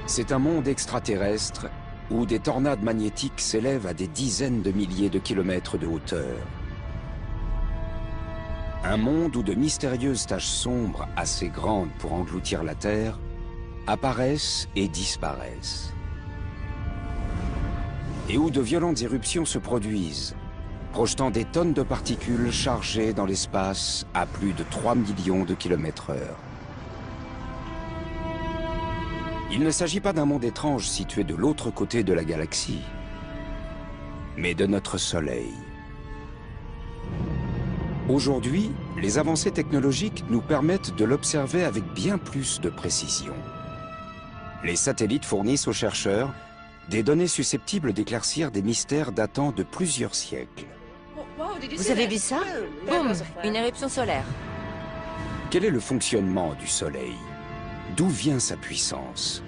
C'est un monde extraterrestre où des tornades magnétiques s'élèvent à des dizaines de milliers de kilomètres de hauteur. Un monde où de mystérieuses taches sombres, assez grandes pour engloutir la Terre, apparaissent et disparaissent. Et où de violentes éruptions se produisent, projetant des tonnes de particules chargées dans l'espace à plus de 3 millions de kilomètres/heure. Il ne s'agit pas d'un monde étrange situé de l'autre côté de la galaxie, mais de notre Soleil. Aujourd'hui, les avancées technologiques nous permettent de l'observer avec bien plus de précision. Les satellites fournissent aux chercheurs des données susceptibles d'éclaircir des mystères datant de plusieurs siècles. Vous avez vu ça? Boum! Une éruption solaire. Quel est le fonctionnement du Soleil? D'où vient sa puissance?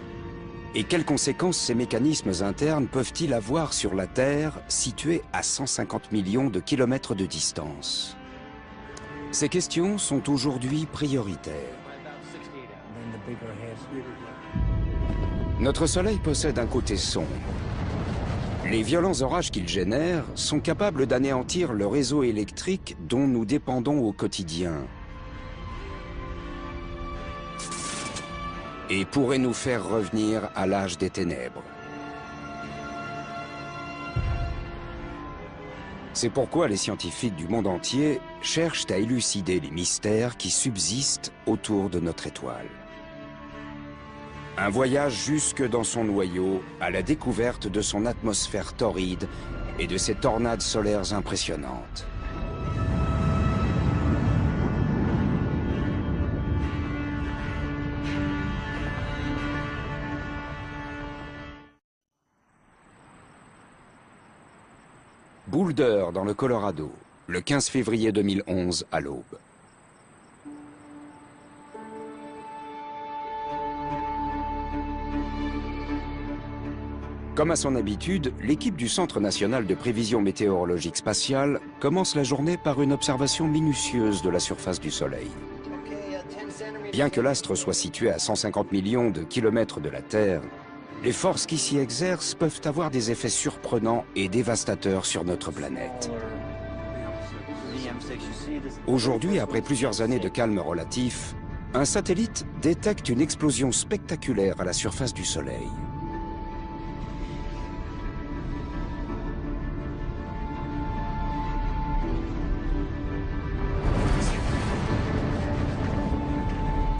Et quelles conséquences ces mécanismes internes peuvent-ils avoir sur la Terre, située à 150 millions de kilomètres de distance? Ces questions sont aujourd'hui prioritaires. Notre Soleil possède un côté sombre. Les violents orages qu'il génère sont capables d'anéantir le réseau électrique dont nous dépendons au quotidien. Et pourrait nous faire revenir à l'âge des ténèbres. C'est pourquoi les scientifiques du monde entier cherchent à élucider les mystères qui subsistent autour de notre étoile. Un voyage jusque dans son noyau à la découverte de son atmosphère torride et de ses tornades solaires impressionnantes. Boulder, dans le Colorado, le 15 février 2011 à l'aube. Comme à son habitude, l'équipe du Centre national de prévision météorologique spatiale commence la journée par une observation minutieuse de la surface du Soleil. Bien que l'astre soit situé à 150 millions de kilomètres de la Terre, les forces qui s'y exercent peuvent avoir des effets surprenants et dévastateurs sur notre planète. Aujourd'hui, après plusieurs années de calme relatif, un satellite détecte une explosion spectaculaire à la surface du Soleil.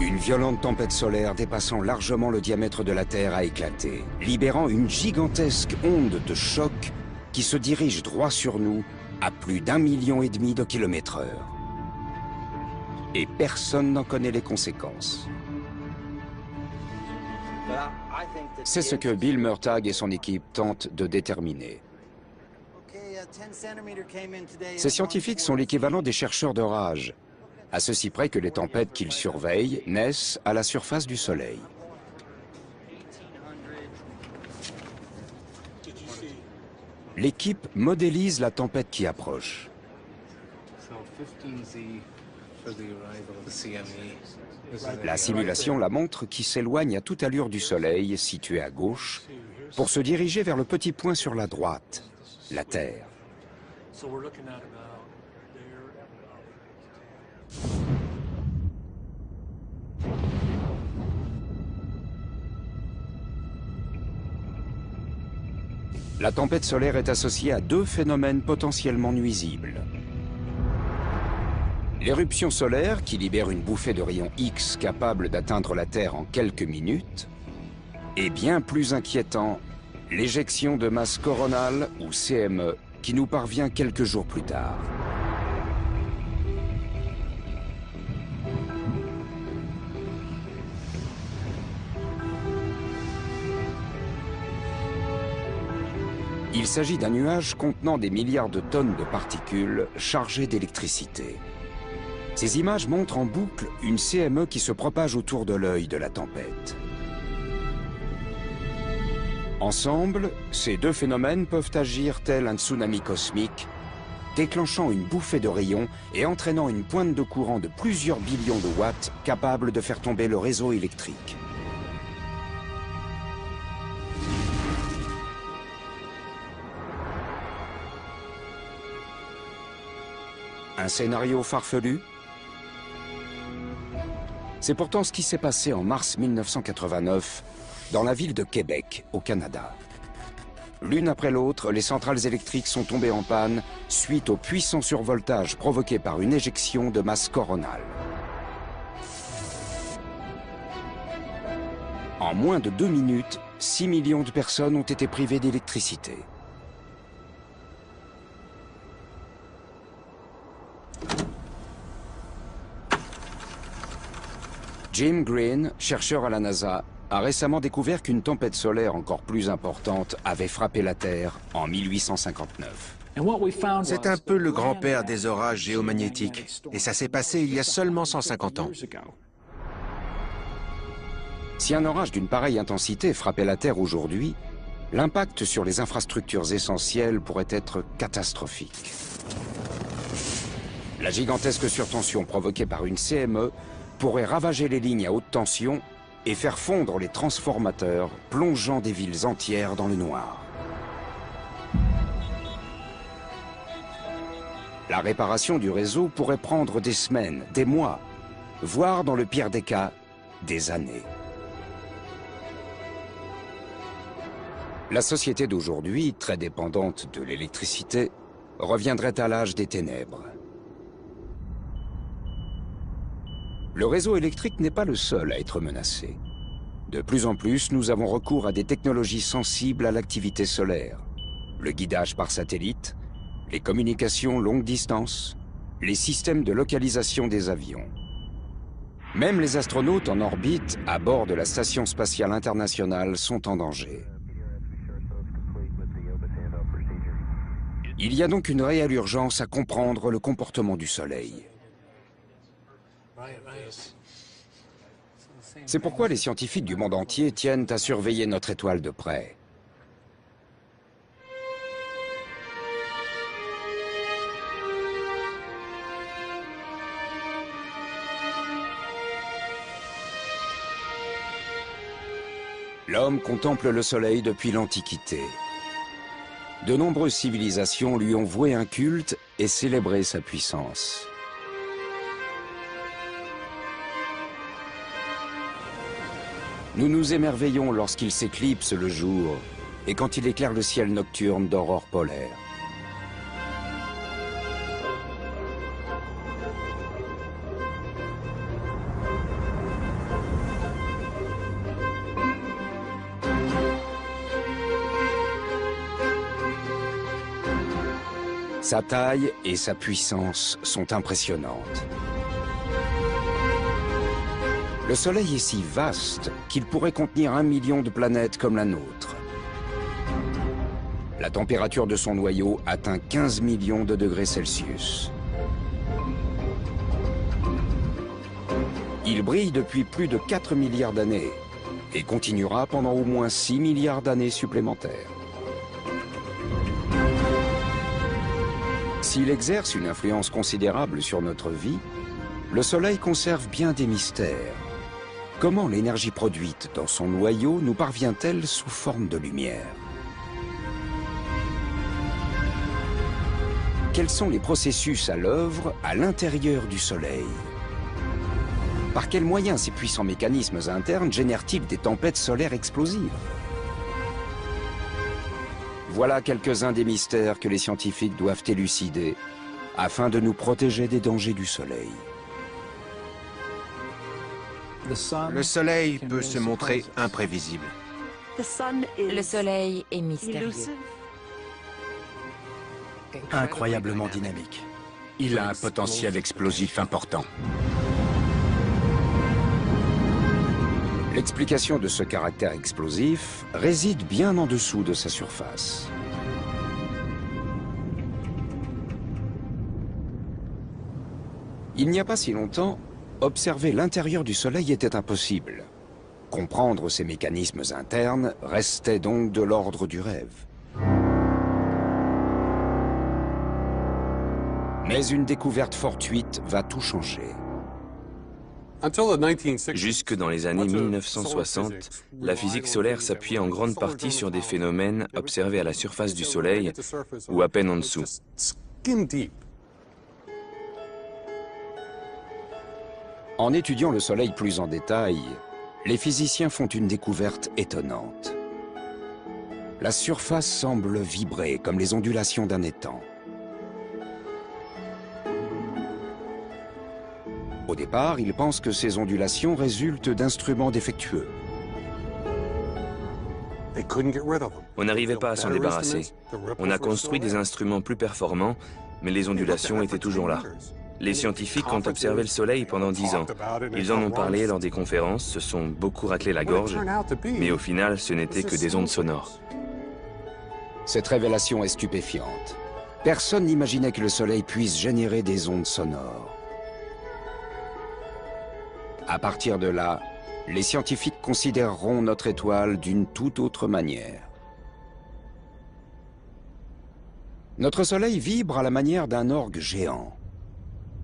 Une violente tempête solaire dépassant largement le diamètre de la Terre a éclaté, libérant une gigantesque onde de choc qui se dirige droit sur nous à plus d'1,5 million de kilomètres/heure. Et personne n'en connaît les conséquences. C'est ce que Bill Murtagh et son équipe tentent de déterminer. Ces scientifiques sont l'équivalent des chercheurs d'orage, à ceci près que les tempêtes qu'ils surveillent naissent à la surface du Soleil. L'équipe modélise la tempête qui approche. La simulation la montre qui s'éloigne à toute allure du Soleil, situé à gauche, pour se diriger vers le petit point sur la droite, la Terre. La tempête solaire est associée à deux phénomènes potentiellement nuisibles. L'éruption solaire, qui libère une bouffée de rayons X capable d'atteindre la Terre en quelques minutes, et bien plus inquiétant, l'éjection de masse coronale, ou CME, qui nous parvient quelques jours plus tard. Il s'agit d'un nuage contenant des milliards de tonnes de particules chargées d'électricité. Ces images montrent en boucle une CME qui se propage autour de l'œil de la tempête. Ensemble, ces deux phénomènes peuvent agir tel un tsunami cosmique, déclenchant une bouffée de rayons et entraînant une pointe de courant de plusieurs billions de watts capable de faire tomber le réseau électrique. Un scénario farfelu? C'est pourtant ce qui s'est passé en mars 1989 dans la ville de Québec, au Canada. L'une après l'autre, les centrales électriques sont tombées en panne suite au puissant survoltage provoqué par une éjection de masse coronale. En moins de 2 minutes, 6 millions de personnes ont été privées d'électricité. Jim Green, chercheur à la NASA, a récemment découvert qu'une tempête solaire encore plus importante avait frappé la Terre en 1859. C'est un peu le grand-père des orages géomagnétiques. Et ça s'est passé il y a seulement 150 ans. Si un orage d'une pareille intensité frappait la Terre aujourd'hui, l'impact sur les infrastructures essentielles pourrait être catastrophique. La gigantesque surtension provoquée par une CME pourrait ravager les lignes à haute tension et faire fondre les transformateurs, plongeant des villes entières dans le noir. La réparation du réseau pourrait prendre des semaines, des mois, voire dans le pire des cas, des années. La société d'aujourd'hui, très dépendante de l'électricité, reviendrait à l'âge des ténèbres. Le réseau électrique n'est pas le seul à être menacé. De plus en plus, nous avons recours à des technologies sensibles à l'activité solaire. Le guidage par satellite, les communications longue distance, les systèmes de localisation des avions. Même les astronautes en orbite à bord de la Station spatiale internationale sont en danger. Il y a donc une réelle urgence à comprendre le comportement du Soleil. C'est pourquoi les scientifiques du monde entier tiennent à surveiller notre étoile de près. L'homme contemple le Soleil depuis l'Antiquité. De nombreuses civilisations lui ont voué un culte et célébré sa puissance. Nous nous émerveillons lorsqu'il s'éclipse le jour et quand il éclaire le ciel nocturne d'aurore polaire. Sa taille et sa puissance sont impressionnantes. Le Soleil est si vaste qu'il pourrait contenir 1 million de planètes comme la nôtre. La température de son noyau atteint 15 millions de degrés Celsius. Il brille depuis plus de 4 milliards d'années et continuera pendant au moins 6 milliards d'années supplémentaires. S'il exerce une influence considérable sur notre vie, le Soleil conserve bien des mystères. Comment l'énergie produite dans son noyau nous parvient-elle sous forme de lumière? Quels sont les processus à l'œuvre à l'intérieur du Soleil? Par quels moyens ces puissants mécanismes internes génèrent-ils des tempêtes solaires explosives? Voilà quelques-uns des mystères que les scientifiques doivent élucider afin de nous protéger des dangers du Soleil. Le Soleil peut se montrer imprévisible. Le Soleil est mystérieux. Incroyablement dynamique. Il a un potentiel explosif important. L'explication de ce caractère explosif réside bien en dessous de sa surface. Il n'y a pas si longtemps, observer l'intérieur du Soleil était impossible. Comprendre ses mécanismes internes restait donc de l'ordre du rêve. Mais une découverte fortuite va tout changer. Jusque dans les années 1960, la physique solaire s'appuyait en grande partie sur des phénomènes observés à la surface du Soleil ou à peine en dessous. En étudiant le Soleil plus en détail, les physiciens font une découverte étonnante. La surface semble vibrer comme les ondulations d'un étang. Au départ, ils pensent que ces ondulations résultent d'instruments défectueux. On n'arrivait pas à s'en débarrasser. On a construit des instruments plus performants, mais les ondulations étaient toujours là. Les scientifiques ont observé le Soleil pendant 10 ans. Ils en ont parlé lors des conférences, se sont beaucoup raclé la gorge, mais au final, ce n'était que des ondes sonores. Cette révélation est stupéfiante. Personne n'imaginait que le Soleil puisse générer des ondes sonores. À partir de là, les scientifiques considéreront notre étoile d'une toute autre manière. Notre Soleil vibre à la manière d'un orgue géant.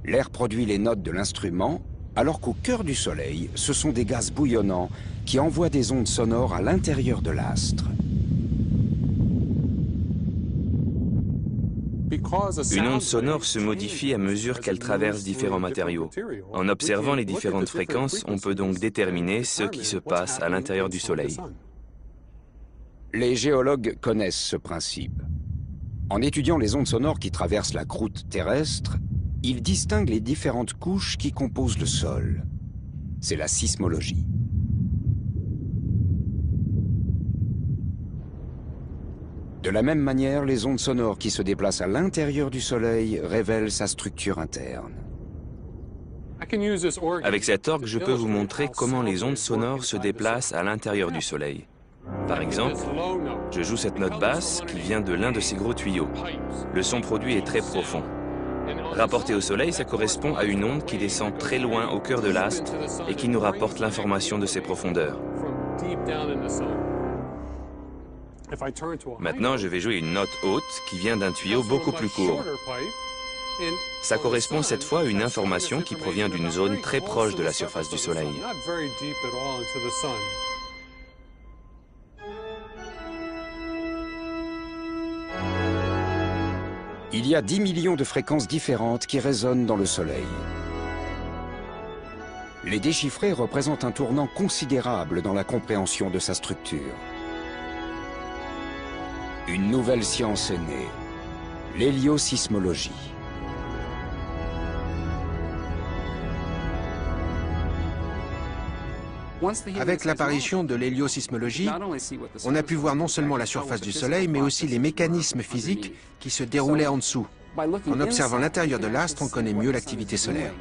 L'air produit les notes de l'instrument, alors qu'au cœur du Soleil, ce sont des gaz bouillonnants qui envoient des ondes sonores à l'intérieur de l'astre. Une onde sonore se modifie à mesure qu'elle traverse différents matériaux. En observant les différentes fréquences, on peut donc déterminer ce qui se passe à l'intérieur du Soleil. Les géologues connaissent ce principe. En étudiant les ondes sonores qui traversent la croûte terrestre, ils distinguent les différentes couches qui composent le sol. C'est la sismologie. De la même manière, les ondes sonores qui se déplacent à l'intérieur du Soleil révèlent sa structure interne. Avec cet orgue, je peux vous montrer comment les ondes sonores se déplacent à l'intérieur du Soleil. Par exemple, je joue cette note basse qui vient de l'un de ces gros tuyaux. Le son produit est très profond. Rapporté au Soleil, ça correspond à une onde qui descend très loin au cœur de l'astre et qui nous rapporte l'information de ses profondeurs. Maintenant, je vais jouer une note haute qui vient d'un tuyau beaucoup plus court. Ça correspond cette fois à une information qui provient d'une zone très proche de la surface du Soleil. Il y a 10 millions de fréquences différentes qui résonnent dans le Soleil. Les déchiffrer représente un tournant considérable dans la compréhension de sa structure. Une nouvelle science est née, l'héliosismologie. Avec l'apparition de l'héliosismologie, on a pu voir non seulement la surface du Soleil, mais aussi les mécanismes physiques qui se déroulaient en dessous. En observant l'intérieur de l'astre, on connaît mieux l'activité solaire.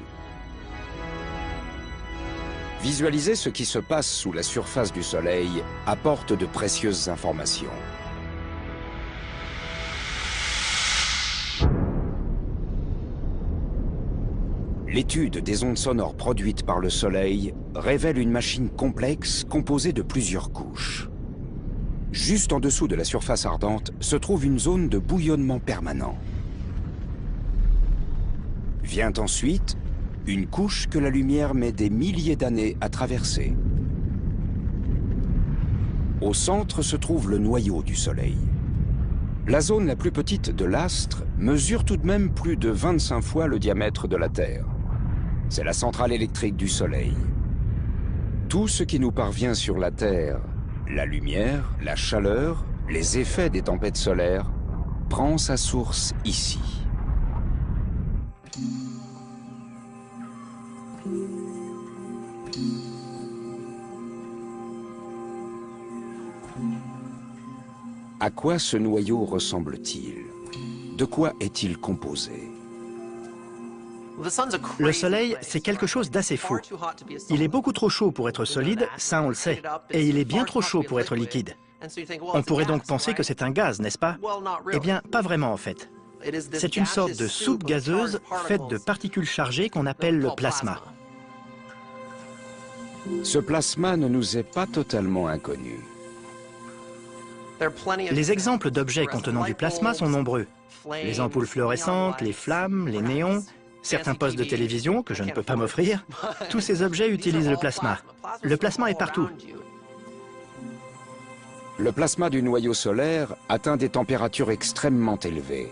Visualiser ce qui se passe sous la surface du Soleil apporte de précieuses informations. L'étude des ondes sonores produites par le Soleil révèle une machine complexe composée de plusieurs couches. Juste en dessous de la surface ardente se trouve une zone de bouillonnement permanent. Vient ensuite une couche que la lumière met des milliers d'années à traverser. Au centre se trouve le noyau du Soleil. La zone la plus petite de l'astre mesure tout de même plus de 25 fois le diamètre de la Terre. C'est la centrale électrique du Soleil. Tout ce qui nous parvient sur la Terre, la lumière, la chaleur, les effets des tempêtes solaires, prend sa source ici. À quoi ce noyau ressemble-t-il? De quoi est-il composé? Le Soleil, c'est quelque chose d'assez fou. Il est beaucoup trop chaud pour être solide, ça on le sait, et il est bien trop chaud pour être liquide. On pourrait donc penser que c'est un gaz, n'est-ce pas? Eh bien, pas vraiment en fait. C'est une sorte de soupe gazeuse faite de particules chargées qu'on appelle le plasma. Ce plasma ne nous est pas totalement inconnu. Les exemples d'objets contenant du plasma sont nombreux. Les ampoules fluorescentes, les flammes, les néons, certains postes de télévision que je ne peux pas m'offrir, tous ces objets utilisent le plasma. Le plasma est partout. Le plasma du noyau solaire atteint des températures extrêmement élevées.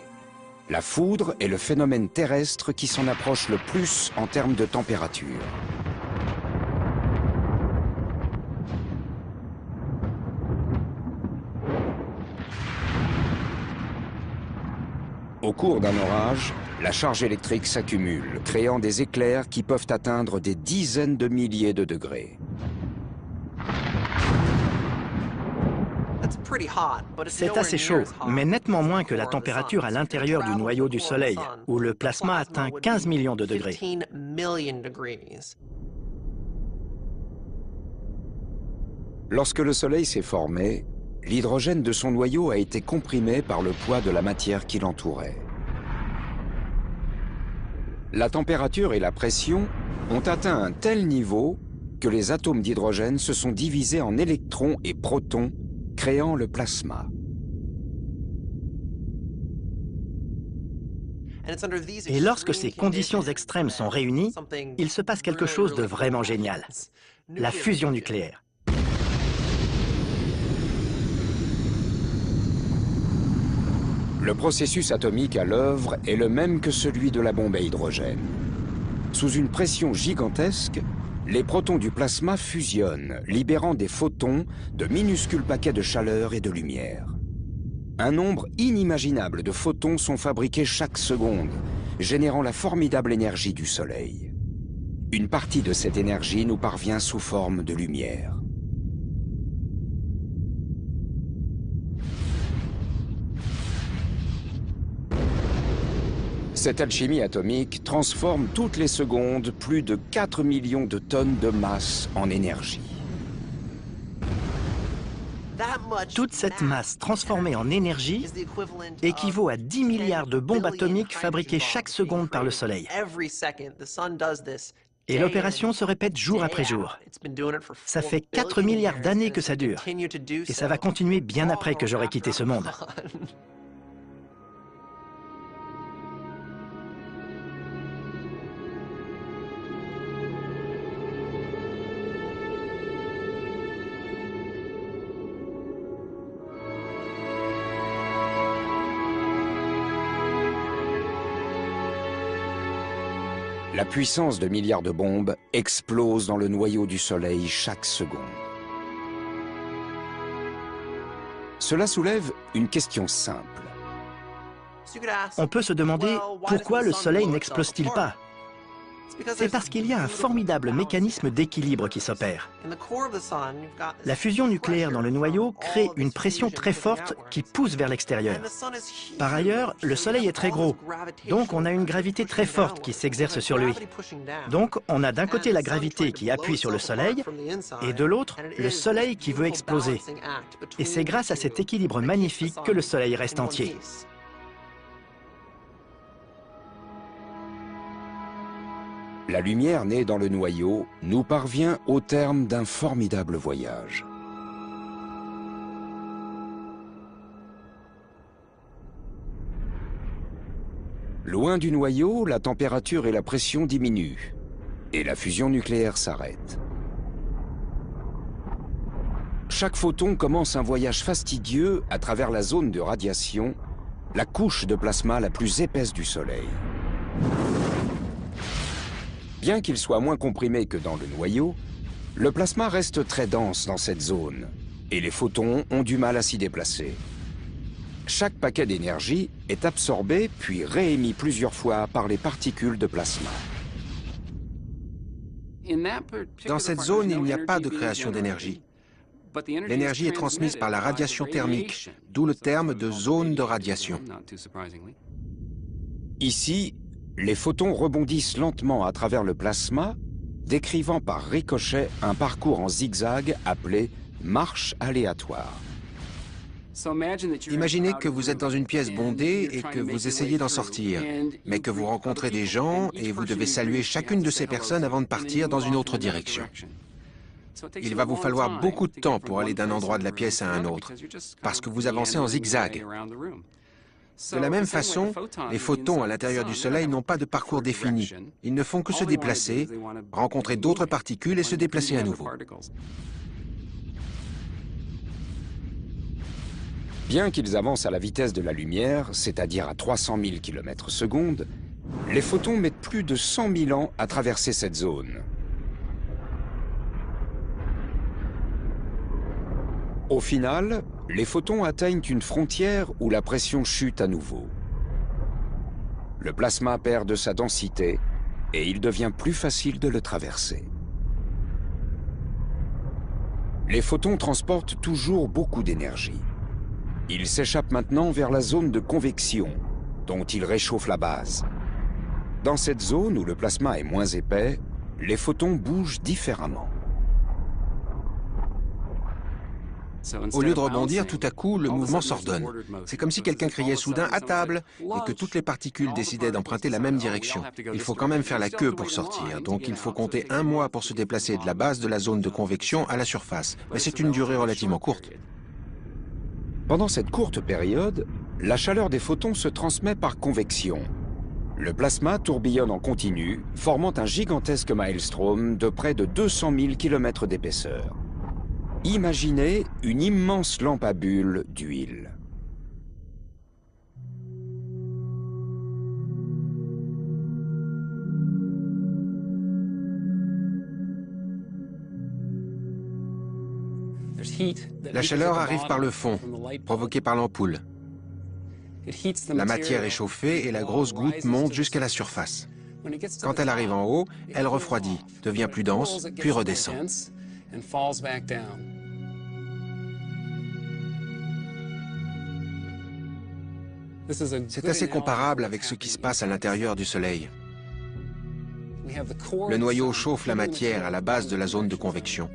La foudre est le phénomène terrestre qui s'en approche le plus en termes de température. Au cours d'un orage, la charge électrique s'accumule, créant des éclairs qui peuvent atteindre des dizaines de milliers de degrés. C'est assez chaud, mais nettement moins que la température à l'intérieur du noyau du Soleil, où le plasma atteint 15 millions de degrés. Lorsque le Soleil s'est formé, l'hydrogène de son noyau a été comprimé par le poids de la matière qui l'entourait. La température et la pression ont atteint un tel niveau que les atomes d'hydrogène se sont divisés en électrons et protons, créant le plasma. Et lorsque ces conditions extrêmes sont réunies, il se passe quelque chose de vraiment génial. La fusion nucléaire. Le processus atomique à l'œuvre est le même que celui de la bombe à hydrogène. Sous une pression gigantesque, les protons du plasma fusionnent, libérant des photons, de minuscules paquets de chaleur et de lumière. Un nombre inimaginable de photons sont fabriqués chaque seconde, générant la formidable énergie du Soleil. Une partie de cette énergie nous parvient sous forme de lumière. Cette alchimie atomique transforme toutes les secondes plus de 4 millions de tonnes de masse en énergie. Toute cette masse transformée en énergie équivaut à 10 milliards de bombes atomiques fabriquées chaque seconde par le Soleil. Et l'opération se répète jour après jour. Ça fait 4 milliards d'années que ça dure. Et ça va continuer bien après que j'aurai quitté ce monde. La puissance de milliards de bombes explose dans le noyau du Soleil chaque seconde. Cela soulève une question simple. On peut se demander pourquoi le Soleil n'explose-t-il pas? C'est parce qu'il y a un formidable mécanisme d'équilibre qui s'opère. La fusion nucléaire dans le noyau crée une pression très forte qui pousse vers l'extérieur. Par ailleurs, le Soleil est très gros, donc on a une gravité très forte qui s'exerce sur lui. Donc on a d'un côté la gravité qui appuie sur le Soleil, et de l'autre, le Soleil qui veut exploser. Et c'est grâce à cet équilibre magnifique que le Soleil reste entier. La lumière née dans le noyau nous parvient au terme d'un formidable voyage. Loin du noyau, la température et la pression diminuent, et la fusion nucléaire s'arrête. Chaque photon commence un voyage fastidieux à travers la zone de radiation, la couche de plasma la plus épaisse du Soleil. Bien qu'il soit moins comprimé que dans le noyau, le plasma reste très dense dans cette zone, et les photons ont du mal à s'y déplacer. Chaque paquet d'énergie est absorbé puis réémis plusieurs fois par les particules de plasma. Dans cette zone, il n'y a pas de création d'énergie. L'énergie est transmise par la radiation thermique, d'où le terme de zone de radiation. Ici, les photons rebondissent lentement à travers le plasma, décrivant par ricochet un parcours en zigzag appelé marche aléatoire. Imaginez que vous êtes dans une pièce bondée et que vous essayez d'en sortir, mais que vous rencontrez des gens et vous devez saluer chacune de ces personnes avant de partir dans une autre direction. Il va vous falloir beaucoup de temps pour aller d'un endroit de la pièce à un autre, parce que vous avancez en zigzag. De la même façon, les photons à l'intérieur du Soleil n'ont pas de parcours défini. Ils ne font que se déplacer, rencontrer d'autres particules et se déplacer à nouveau. Bien qu'ils avancent à la vitesse de la lumière, c'est-à-dire à 300 000 km/s, les photons mettent plus de 100 000 ans à traverser cette zone. Au final, les photons atteignent une frontière où la pression chute à nouveau. Le plasma perd de sa densité et il devient plus facile de le traverser. Les photons transportent toujours beaucoup d'énergie. Ils s'échappent maintenant vers la zone de convection, dont ils réchauffent la base. Dans cette zone où le plasma est moins épais, les photons bougent différemment. Au lieu de rebondir, tout à coup, le mouvement s'ordonne. C'est comme si quelqu'un criait soudain « à table » et que toutes les particules décidaient d'emprunter la même direction. Il faut quand même faire la queue pour sortir, donc il faut compter 1 mois pour se déplacer de la base de la zone de convection à la surface. Mais c'est une durée relativement courte. Pendant cette courte période, la chaleur des photons se transmet par convection. Le plasma tourbillonne en continu, formant un gigantesque maelstrom de près de 200 000 km d'épaisseur. Imaginez une immense lampe à bulles d'huile. La chaleur arrive par le fond, provoquée par l'ampoule. La matière est chauffée et la grosse goutte monte jusqu'à la surface. Quand elle arrive en haut, elle refroidit, devient plus dense, puis redescend. C'est assez comparable avec ce qui se passe à l'intérieur du Soleil. Le noyau chauffe la matière à la base de la zone de convection.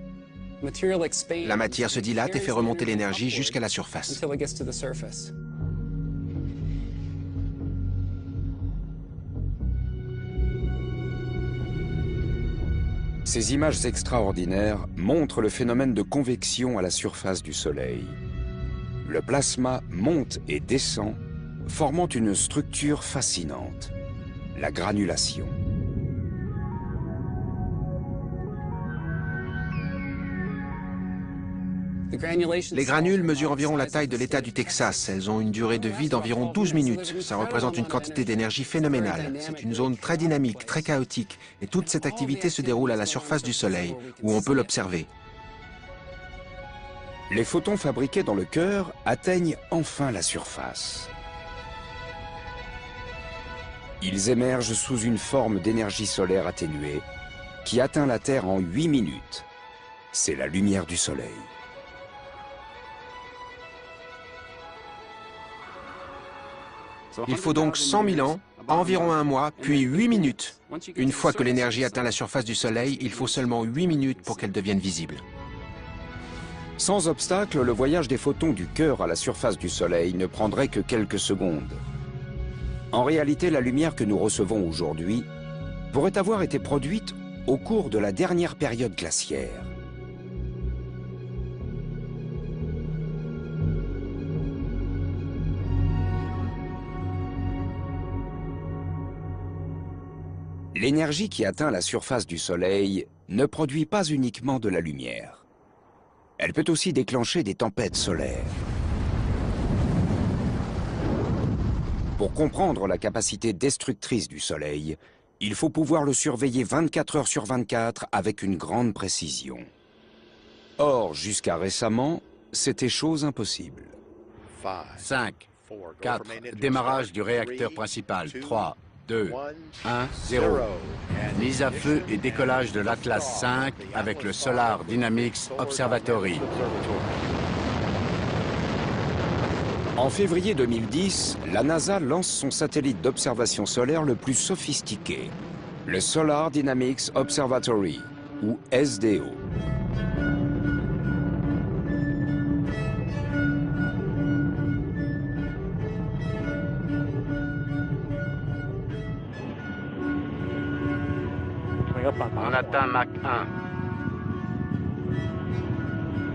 La matière se dilate et fait remonter l'énergie jusqu'à la surface. Ces images extraordinaires montrent le phénomène de convection à la surface du Soleil. Le plasma monte et descend, formant une structure fascinante, la granulation. Les granules mesurent environ la taille de l'État du Texas. Elles ont une durée de vie d'environ 12 minutes. Ça représente une quantité d'énergie phénoménale. C'est une zone très dynamique, très chaotique. Et toute cette activité se déroule à la surface du Soleil, où on peut l'observer. Les photons fabriqués dans le cœur atteignent enfin la surface. Ils émergent sous une forme d'énergie solaire atténuée qui atteint la Terre en 8 minutes. C'est la lumière du Soleil. Il faut donc 100 000 ans, environ 1 mois, puis 8 minutes. Une fois que l'énergie atteint la surface du Soleil, il faut seulement 8 minutes pour qu'elle devienne visible. Sans obstacle, le voyage des photons du cœur à la surface du Soleil ne prendrait que quelques secondes. En réalité, la lumière que nous recevons aujourd'hui pourrait avoir été produite au cours de la dernière période glaciaire. L'énergie qui atteint la surface du Soleil ne produit pas uniquement de la lumière. Elle peut aussi déclencher des tempêtes solaires. Pour comprendre la capacité destructrice du Soleil, il faut pouvoir le surveiller 24 heures sur 24 avec une grande précision. Or, jusqu'à récemment, c'était chose impossible. 5, 4, démarrage du réacteur principal. 3, 2, 1, 0. Mise à feu et décollage de l'Atlas V avec le Solar Dynamics Observatory. En février 2010, la NASA lance son satellite d'observation solaire le plus sophistiqué, le Solar Dynamics Observatory, ou SDO. On atteint Mach 1.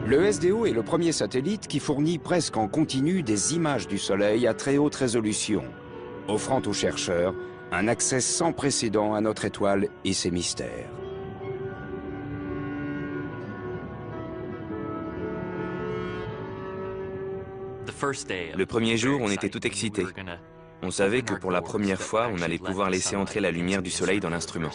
Le SDO est le premier satellite qui fournit presque en continu des images du Soleil à très haute résolution, offrant aux chercheurs un accès sans précédent à notre étoile et ses mystères. Le premier jour, on était tout excités. On savait que pour la première fois, on allait pouvoir laisser entrer la lumière du Soleil dans l'instrument.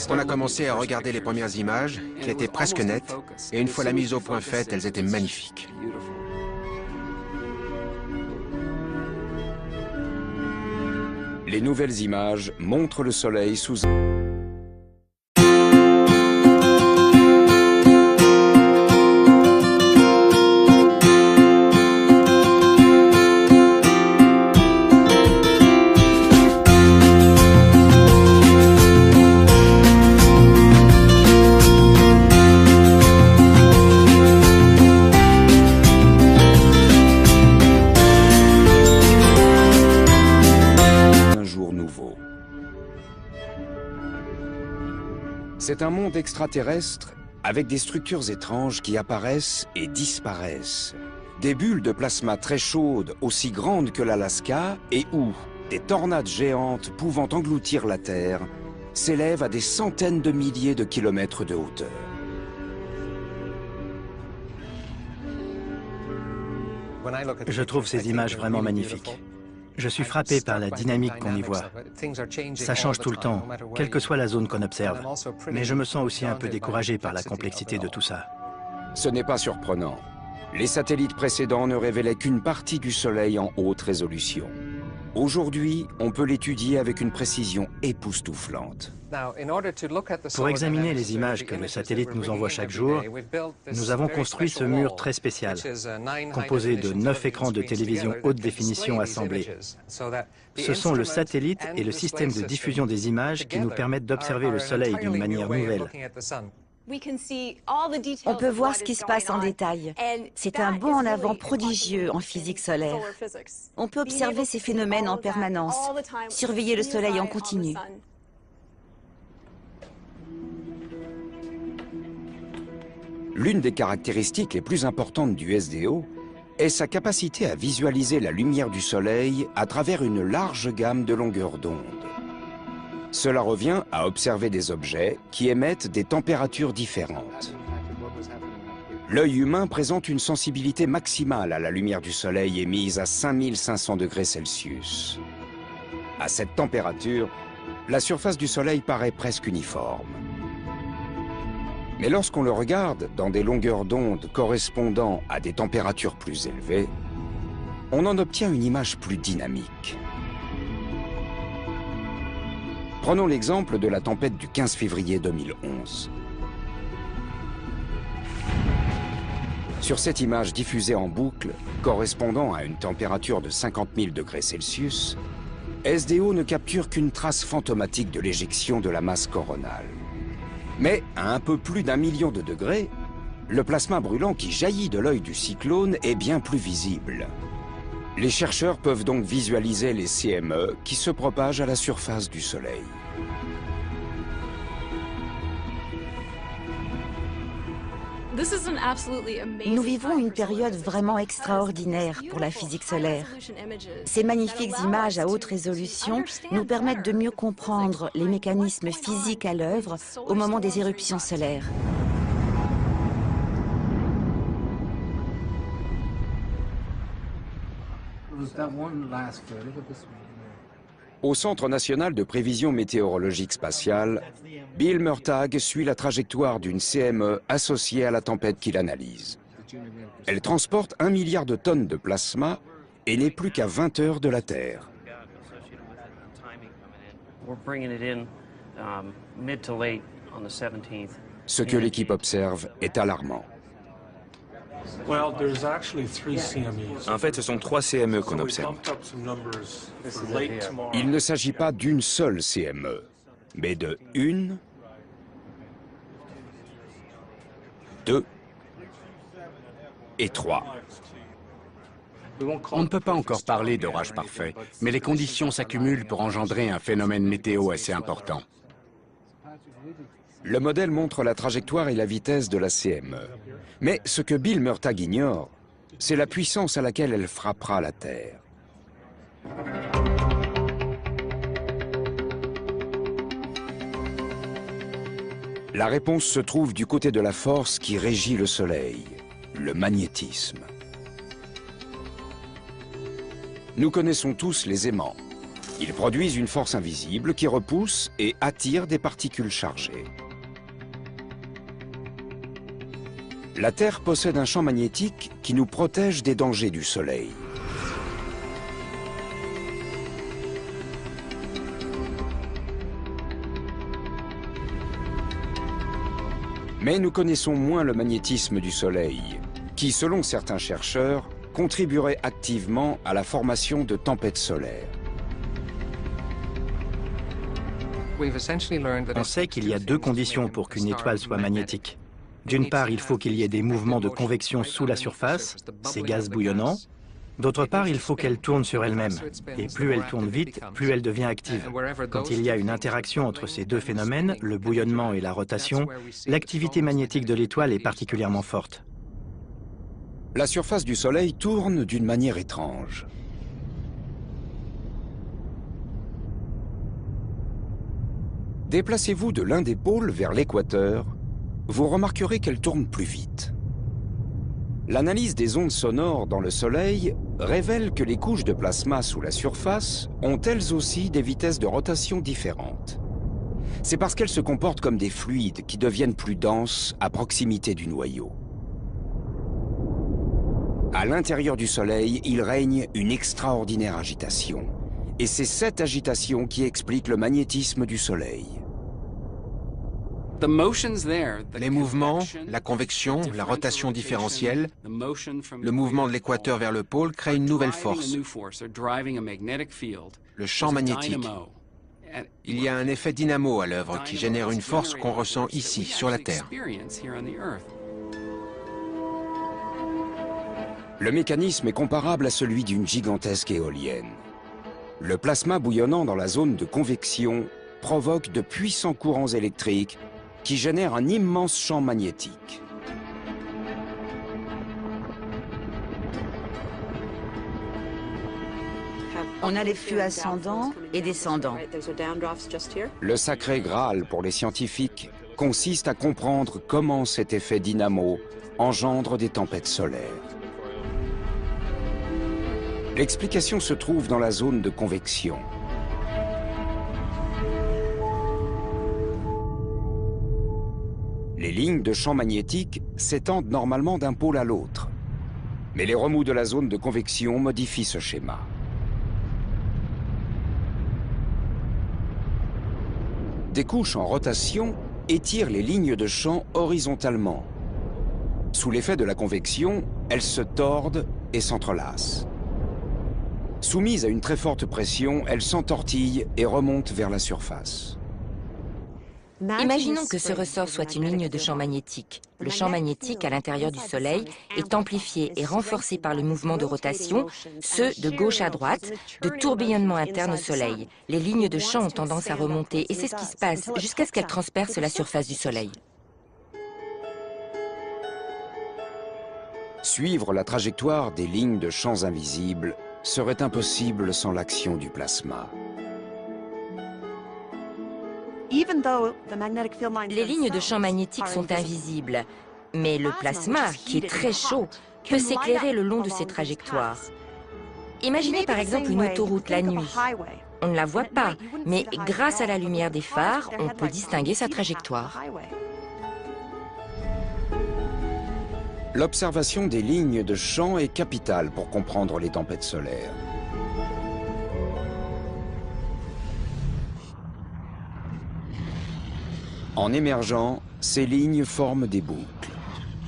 On a commencé à regarder les premières images, qui étaient presque nettes, et une fois la mise au point faite, elles étaient magnifiques. Les nouvelles images montrent le Soleil sous C'est un monde extraterrestre avec des structures étranges qui apparaissent et disparaissent. Des bulles de plasma très chaudes, aussi grandes que l'Alaska, et où des tornades géantes pouvant engloutir la Terre s'élèvent à des centaines de milliers de kilomètres de hauteur. Je trouve ces images vraiment magnifiques. Je suis frappé par la dynamique qu'on y voit. Ça change tout le temps, quelle que soit la zone qu'on observe. Mais je me sens aussi un peu découragé par la complexité de tout ça. Ce n'est pas surprenant. Les satellites précédents ne révélaient qu'une partie du Soleil en haute résolution. Aujourd'hui, on peut l'étudier avec une précision époustouflante. Pour examiner les images que le satellite nous envoie chaque jour, nous avons construit ce mur très spécial, composé de 9 écrans de télévision haute définition assemblés. Ce sont le satellite et le système de diffusion des images qui nous permettent d'observer le Soleil d'une manière nouvelle. On peut voir ce qui se passe en détail. C'est un bond en avant prodigieux en physique solaire. On peut observer ces phénomènes en permanence, surveiller le Soleil en continu. L'une des caractéristiques les plus importantes du SDO est sa capacité à visualiser la lumière du Soleil à travers une large gamme de longueurs d'onde. Cela revient à observer des objets qui émettent des températures différentes. L'œil humain présente une sensibilité maximale à la lumière du Soleil émise à 5500 degrés Celsius. À cette température, la surface du Soleil paraît presque uniforme. Mais lorsqu'on le regarde dans des longueurs d'onde correspondant à des températures plus élevées, on en obtient une image plus dynamique. Prenons l'exemple de la tempête du 15 février 2011. Sur cette image diffusée en boucle, correspondant à une température de 50 000 degrés Celsius, SDO ne capture qu'une trace fantomatique de l'éjection de la masse coronale. Mais à un peu plus d'1 million de degrés, le plasma brûlant qui jaillit de l'œil du cyclone est bien plus visible. Les chercheurs peuvent donc visualiser les CME qui se propagent à la surface du Soleil. Nous vivons une période vraiment extraordinaire pour la physique solaire. Ces magnifiques images à haute résolution nous permettent de mieux comprendre les mécanismes physiques à l'œuvre au moment des éruptions solaires. Au Centre national de prévision météorologique spatiale, Bill Murtagh suit la trajectoire d'une CME associée à la tempête qu'il analyse. Elle transporte 1 milliard de tonnes de plasma et n'est plus qu'à 20 heures de la Terre. Ce que l'équipe observe est alarmant. En fait, ce sont 3 CME qu'on observe. Il ne s'agit pas d'une seule CME, mais de 1, 2 et 3. On ne peut pas encore parler d'orage parfait, mais les conditions s'accumulent pour engendrer un phénomène météo assez important. Le modèle montre la trajectoire et la vitesse de la CME. Mais ce que Bill Murtagh ignore, c'est la puissance à laquelle elle frappera la Terre. La réponse se trouve du côté de la force qui régit le Soleil, le magnétisme. Nous connaissons tous les aimants. Ils produisent une force invisible qui repousse et attire des particules chargées. La Terre possède un champ magnétique qui nous protège des dangers du Soleil. Mais nous connaissons moins le magnétisme du Soleil, qui, selon certains chercheurs, contribuerait activement à la formation de tempêtes solaires. On sait qu'il y a deux conditions pour qu'une étoile soit magnétique. D'une part, il faut qu'il y ait des mouvements de convection sous la surface, ces gaz bouillonnants. D'autre part, il faut qu'elle tourne sur elle-même. Et plus elle tourne vite, plus elle devient active. Quand il y a une interaction entre ces deux phénomènes, le bouillonnement et la rotation, l'activité magnétique de l'étoile est particulièrement forte. La surface du Soleil tourne d'une manière étrange. Déplacez-vous de l'un des pôles vers l'équateur, vous remarquerez qu'elle tourne plus vite. L'analyse des ondes sonores dans le Soleil révèle que les couches de plasma sous la surface ont elles aussi des vitesses de rotation différentes. C'est parce qu'elles se comportent comme des fluides qui deviennent plus denses à proximité du noyau. À l'intérieur du Soleil, il règne une extraordinaire agitation. Et c'est cette agitation qui explique le magnétisme du Soleil. Les mouvements, la convection, la rotation différentielle, le mouvement de l'équateur vers le pôle créent une nouvelle force, le champ magnétique. Il y a un effet dynamo à l'œuvre qui génère une force qu'on ressent ici, sur la Terre. Le mécanisme est comparable à celui d'une gigantesque éolienne. Le plasma bouillonnant dans la zone de convection provoque de puissants courants électriques qui génèrent un immense champ magnétique. On a les flux ascendants et descendants. Le sacré Graal pour les scientifiques consiste à comprendre comment cet effet dynamo engendre des tempêtes solaires. L'explication se trouve dans la zone de convection. Les lignes de champ magnétique s'étendent normalement d'un pôle à l'autre. Mais les remous de la zone de convection modifient ce schéma. Des couches en rotation étirent les lignes de champ horizontalement. Sous l'effet de la convection, elles se tordent et s'entrelacent. Soumises à une très forte pression, elles s'entortillent et remontent vers la surface. Imaginons que ce ressort soit une ligne de champ magnétique. Le champ magnétique à l'intérieur du Soleil est amplifié et renforcé par le mouvement de rotation, ceux de gauche à droite, de tourbillonnement interne au Soleil. Les lignes de champ ont tendance à remonter et c'est ce qui se passe jusqu'à ce qu'elles transpercent la surface du Soleil. Suivre la trajectoire des lignes de champs invisibles serait impossible sans l'action du plasma. Les lignes de champ magnétique sont invisibles, mais le plasma, qui est très chaud, peut s'éclairer le long de ces trajectoires. Imaginez par exemple une autoroute la nuit. On ne la voit pas, mais grâce à la lumière des phares, on peut distinguer sa trajectoire. L'observation des lignes de champ est capitale pour comprendre les tempêtes solaires. En émergeant, ces lignes forment des boucles.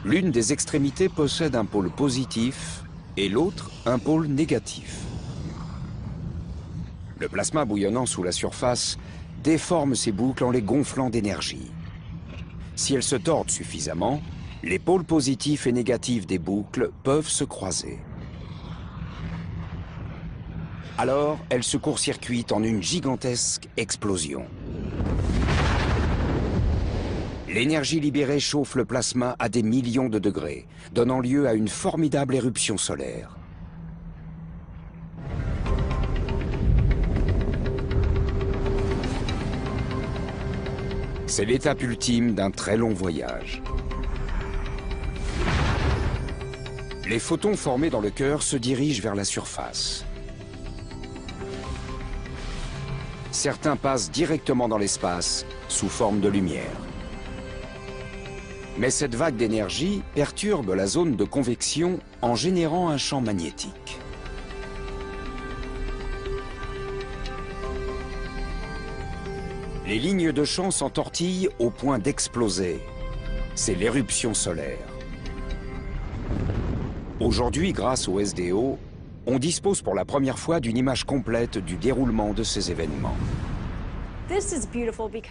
L'une des extrémités possède un pôle positif et l'autre un pôle négatif. Le plasma bouillonnant sous la surface déforme ces boucles en les gonflant d'énergie. Si elles se tordent suffisamment, les pôles positifs et négatifs des boucles peuvent se croiser. Alors, elles se court-circuitent en une gigantesque explosion. L'énergie libérée chauffe le plasma à des millions de degrés, donnant lieu à une formidable éruption solaire. C'est l'étape ultime d'un très long voyage. Les photons formés dans le cœur se dirigent vers la surface. Certains passent directement dans l'espace, sous forme de lumière. Mais cette vague d'énergie perturbe la zone de convection en générant un champ magnétique. Les lignes de champ s'entortillent au point d'exploser. c'est l'éruption solaire. Aujourd'hui, grâce au SDO, on dispose pour la première fois d'une image complète du déroulement de ces événements.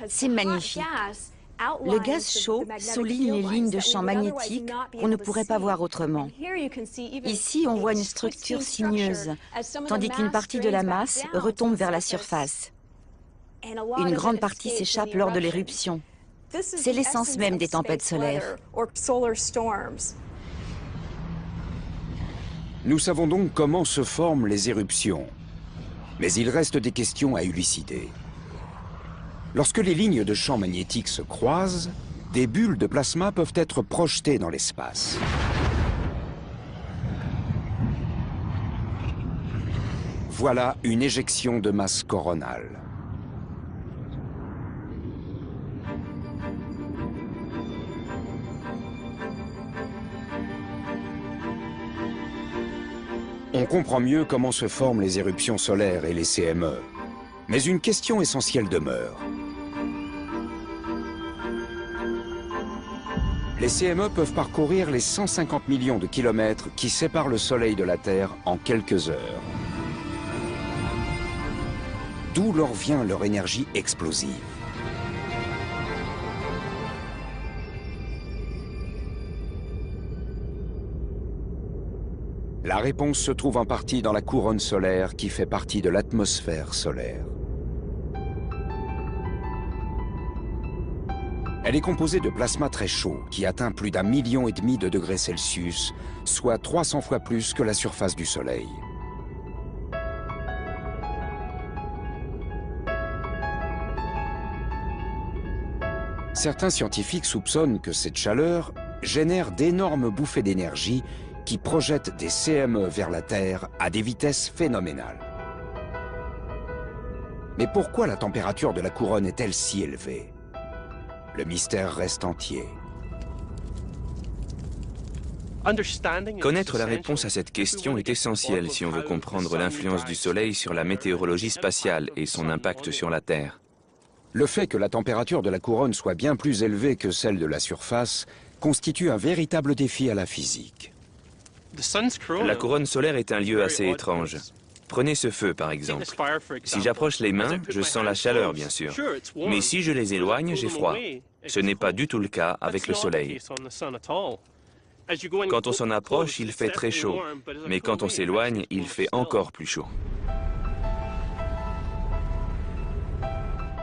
C'est magnifique. Le gaz chaud souligne les lignes de champ magnétique qu'on ne pourrait pas voir autrement. Ici, on voit une structure sinueuse, tandis qu'une partie de la masse retombe vers la surface. Une grande partie s'échappe lors de l'éruption. C'est l'essence même des tempêtes solaires. Nous savons donc comment se forment les éruptions. Mais il reste des questions à élucider. Lorsque les lignes de champ magnétique se croisent, des bulles de plasma peuvent être projetées dans l'espace. Voilà une éjection de masse coronale. On comprend mieux comment se forment les éruptions solaires et les CME. Mais une question essentielle demeure. Les CME peuvent parcourir les 150 millions de kilomètres qui séparent le Soleil de la Terre en quelques heures. D'où leur vient leur énergie explosive. La réponse se trouve en partie dans la couronne solaire qui fait partie de l'atmosphère solaire. Elle est composée de plasma très chaud qui atteint plus d'1,5 million de degrés Celsius, soit 300 fois plus que la surface du Soleil. Certains scientifiques soupçonnent que cette chaleur génère d'énormes bouffées d'énergie qui projettent des CME vers la Terre à des vitesses phénoménales. Mais pourquoi la température de la couronne est-elle si élevée? Le mystère reste entier. Connaître la réponse à cette question est essentiel si on veut comprendre l'influence du Soleil sur la météorologie spatiale et son impact sur la Terre. Le fait que la température de la couronne soit bien plus élevée que celle de la surface constitue un véritable défi à la physique. La couronne solaire est un lieu assez étrange. Prenez ce feu, par exemple. Si j'approche les mains, je sens la chaleur, bien sûr. Mais si je les éloigne, j'ai froid. Ce n'est pas du tout le cas avec le Soleil. Quand on s'en approche, il fait très chaud. Mais quand on s'éloigne, il fait encore plus chaud.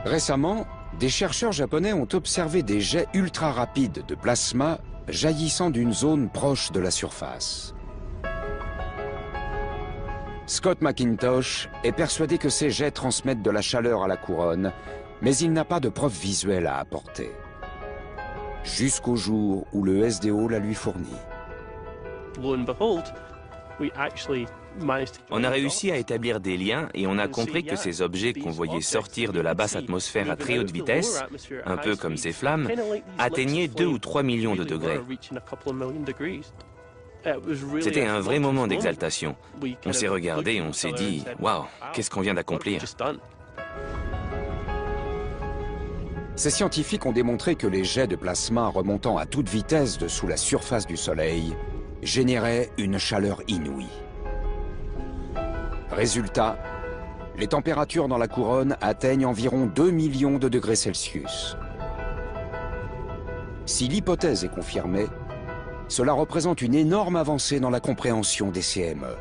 Récemment, des chercheurs japonais ont observé des jets ultra rapides de plasma jaillissant d'une zone proche de la surface. Scott McIntosh est persuadé que ces jets transmettent de la chaleur à la couronne, mais il n'a pas de preuves visuelles à apporter. Jusqu'au jour où le SDO la lui fournit. On a réussi à établir des liens et on a compris que ces objets qu'on voyait sortir de la basse atmosphère à très haute vitesse, un peu comme ces flammes, atteignaient 2 ou 3 millions de degrés. C'était un vrai moment d'exaltation. On s'est regardé et on s'est dit « Waouh, qu'est-ce qu'on vient d'accomplir ?» Ces scientifiques ont démontré que les jets de plasma remontant à toute vitesse dessous la surface du Soleil généraient une chaleur inouïe. Résultat, les températures dans la couronne atteignent environ 2 millions de degrés Celsius. Si l'hypothèse est confirmée, cela représente une énorme avancée dans la compréhension des CME.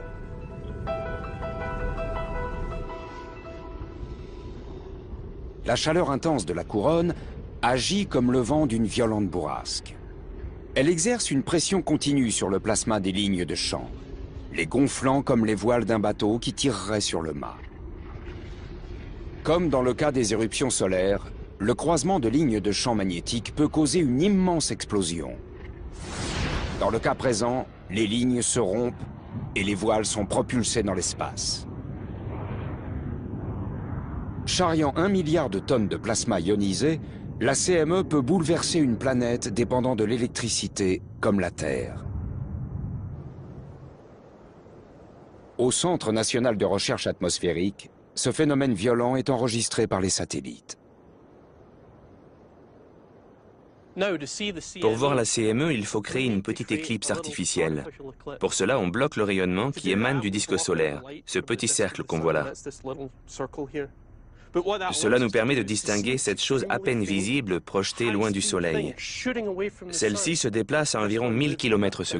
La chaleur intense de la couronne agit comme le vent d'une violente bourrasque. Elle exerce une pression continue sur le plasma des lignes de champ, les gonflant comme les voiles d'un bateau qui tirerait sur le mât. Comme dans le cas des éruptions solaires, le croisement de lignes de champ magnétique peut causer une immense explosion. Dans le cas présent, les lignes se rompent et les voiles sont propulsées dans l'espace. Charriant 1 milliard de tonnes de plasma ionisé, la CME peut bouleverser une planète dépendant de l'électricité comme la Terre. Au Centre national de recherche atmosphérique, ce phénomène violent est enregistré par les satellites. Pour voir la CME, il faut créer une petite éclipse artificielle. Pour cela, on bloque le rayonnement qui émane du disque solaire, ce petit cercle qu'on voit là. Cela nous permet de distinguer cette chose à peine visible projetée loin du Soleil. Celle-ci se déplace à environ 1000 km/s.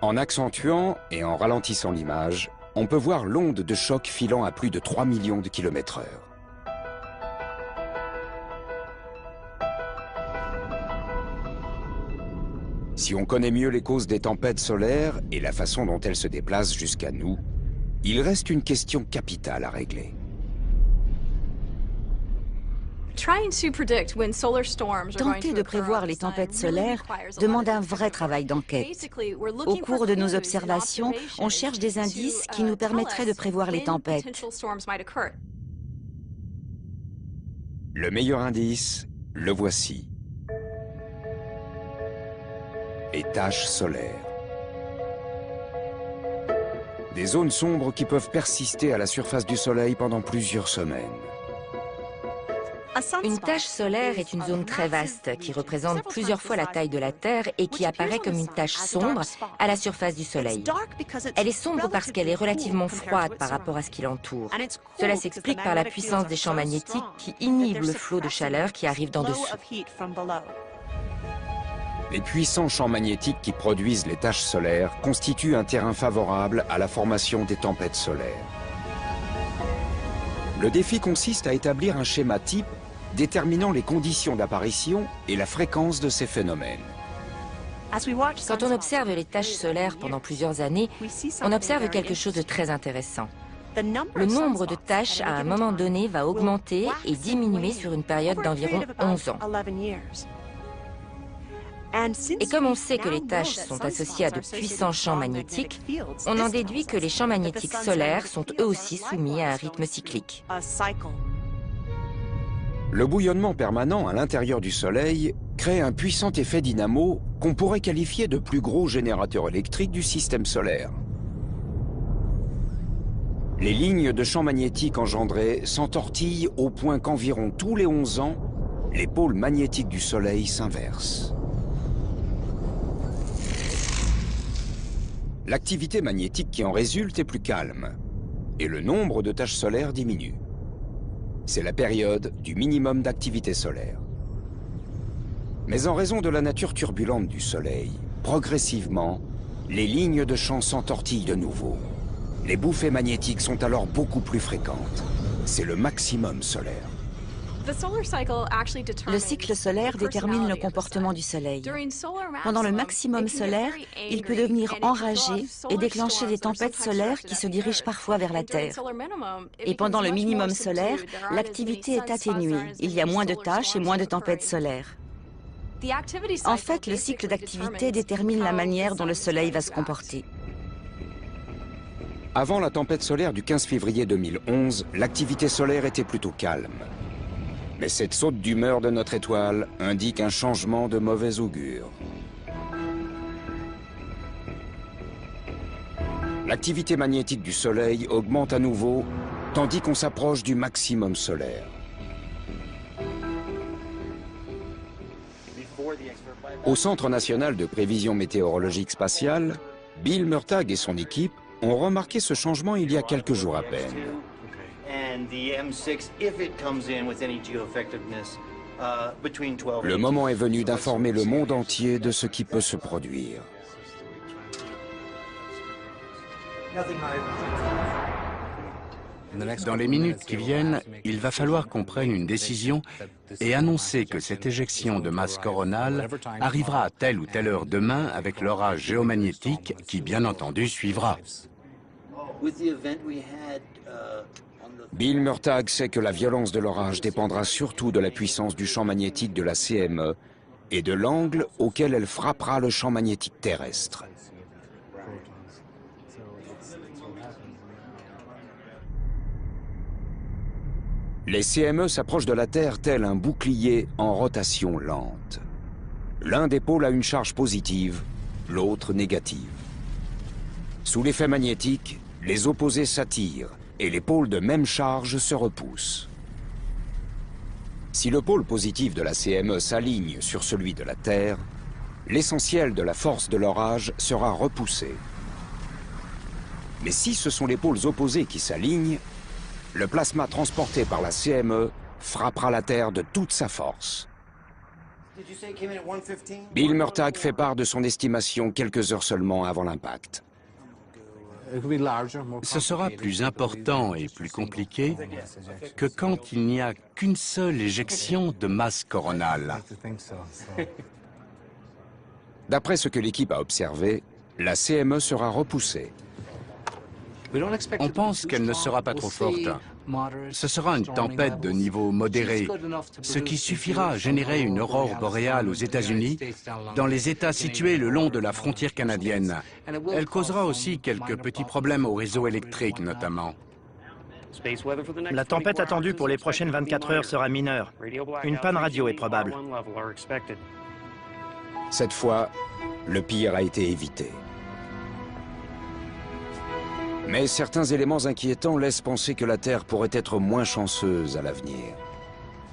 En accentuant et en ralentissant l'image, on peut voir l'onde de choc filant à plus de 3 millions de km/h. Si on connaît mieux les causes des tempêtes solaires et la façon dont elles se déplacent jusqu'à nous, il reste une question capitale à régler. Tenter de prévoir les tempêtes solaires demande un vrai travail d'enquête. Au cours de nos observations, on cherche des indices qui nous permettraient de prévoir les tempêtes. Le meilleur indice, le voici. Les taches solaires. Des zones sombres qui peuvent persister à la surface du Soleil pendant plusieurs semaines. Une tache solaire est une zone très vaste qui représente plusieurs fois la taille de la Terre et qui apparaît comme une tache sombre à la surface du Soleil. Elle est sombre parce qu'elle est relativement froide par rapport à ce qui l'entoure. Cela s'explique par la puissance des champs magnétiques qui inhibent le flot de chaleur qui arrive d'en dessous. Les puissants champs magnétiques qui produisent les taches solaires constituent un terrain favorable à la formation des tempêtes solaires. Le défi consiste à établir un schéma type déterminant les conditions d'apparition et la fréquence de ces phénomènes. Quand on observe les taches solaires pendant plusieurs années, on observe quelque chose de très intéressant. Le nombre de taches à un moment donné va augmenter et diminuer sur une période d'environ 11 ans. Et comme on sait que les taches sont associées à de puissants champs magnétiques, on en déduit que les champs magnétiques solaires sont eux aussi soumis à un rythme cyclique. Le bouillonnement permanent à l'intérieur du Soleil crée un puissant effet dynamo qu'on pourrait qualifier de plus gros générateur électrique du système solaire. Les lignes de champs magnétiques engendrées s'entortillent au point qu'environ tous les 11 ans, les pôles magnétiques du Soleil s'inversent. L'activité magnétique qui en résulte est plus calme, et le nombre de taches solaires diminue. C'est la période du minimum d'activité solaire. Mais en raison de la nature turbulente du Soleil, progressivement, les lignes de champ s'entortillent de nouveau. Les bouffées magnétiques sont alors beaucoup plus fréquentes. C'est le maximum solaire. Le cycle solaire détermine le comportement du Soleil. Pendant le maximum solaire, il peut devenir enragé et déclencher des tempêtes solaires qui se dirigent parfois vers la Terre. Et pendant le minimum solaire, l'activité est atténuée. Il y a moins de taches et moins de tempêtes solaires. En fait, le cycle d'activité détermine la manière dont le Soleil va se comporter. Avant la tempête solaire du 15 février 2011, l'activité solaire était plutôt calme. Mais cette saute d'humeur de notre étoile indique un changement de mauvais augure. L'activité magnétique du Soleil augmente à nouveau, tandis qu'on s'approche du maximum solaire. Au Centre national de prévision météorologique spatiale, Bill Murtagh et son équipe ont remarqué ce changement il y a quelques jours à peine. Le moment est venu d'informer le monde entier de ce qui peut se produire. Dans les minutes qui viennent, il va falloir qu'on prenne une décision et annoncer que cette éjection de masse coronale arrivera à telle ou telle heure demain avec l'orage géomagnétique qui, bien entendu, suivra. Bill Murtagh sait que la violence de l'orage dépendra surtout de la puissance du champ magnétique de la CME et de l'angle auquel elle frappera le champ magnétique terrestre. Les CME s'approchent de la Terre tel un bouclier en rotation lente. L'un des pôles a une charge positive, l'autre négative. Sous l'effet magnétique, les opposés s'attirent et les pôles de même charge se repoussent. Si le pôle positif de la CME s'aligne sur celui de la Terre, l'essentiel de la force de l'orage sera repoussé. Mais si ce sont les pôles opposés qui s'alignent, le plasma transporté par la CME frappera la Terre de toute sa force. Bill Murtagh fait part de son estimation quelques heures seulement avant l'impact. Ce sera plus important et plus compliqué que quand il n'y a qu'une seule éjection de masse coronale. D'après ce que l'équipe a observé, la CME sera repoussée. On pense qu'elle ne sera pas trop forte. Ce sera une tempête de niveau modéré, ce qui suffira à générer une aurore boréale aux États-Unis, dans les États situés le long de la frontière canadienne. Elle causera aussi quelques petits problèmes au réseau électrique, notamment. La tempête attendue pour les prochaines 24 heures sera mineure. Une panne radio est probable. Cette fois, le pire a été évité. Mais certains éléments inquiétants laissent penser que la Terre pourrait être moins chanceuse à l'avenir.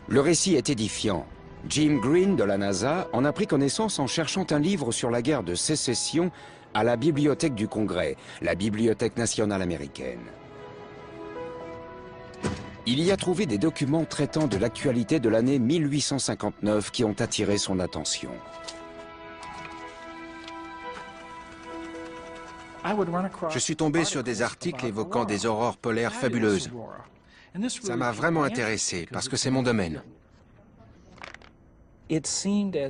Le récit est édifiant. Jim Green de la NASA en a pris connaissance en cherchant un livre sur la guerre de sécession à la Bibliothèque du Congrès, la Bibliothèque nationale américaine. Il y a trouvé des documents traitant de l'actualité de l'année 1859 qui ont attiré son attention. Je suis tombé sur des articles évoquant des aurores polaires fabuleuses. Ça m'a vraiment intéressé parce que c'est mon domaine.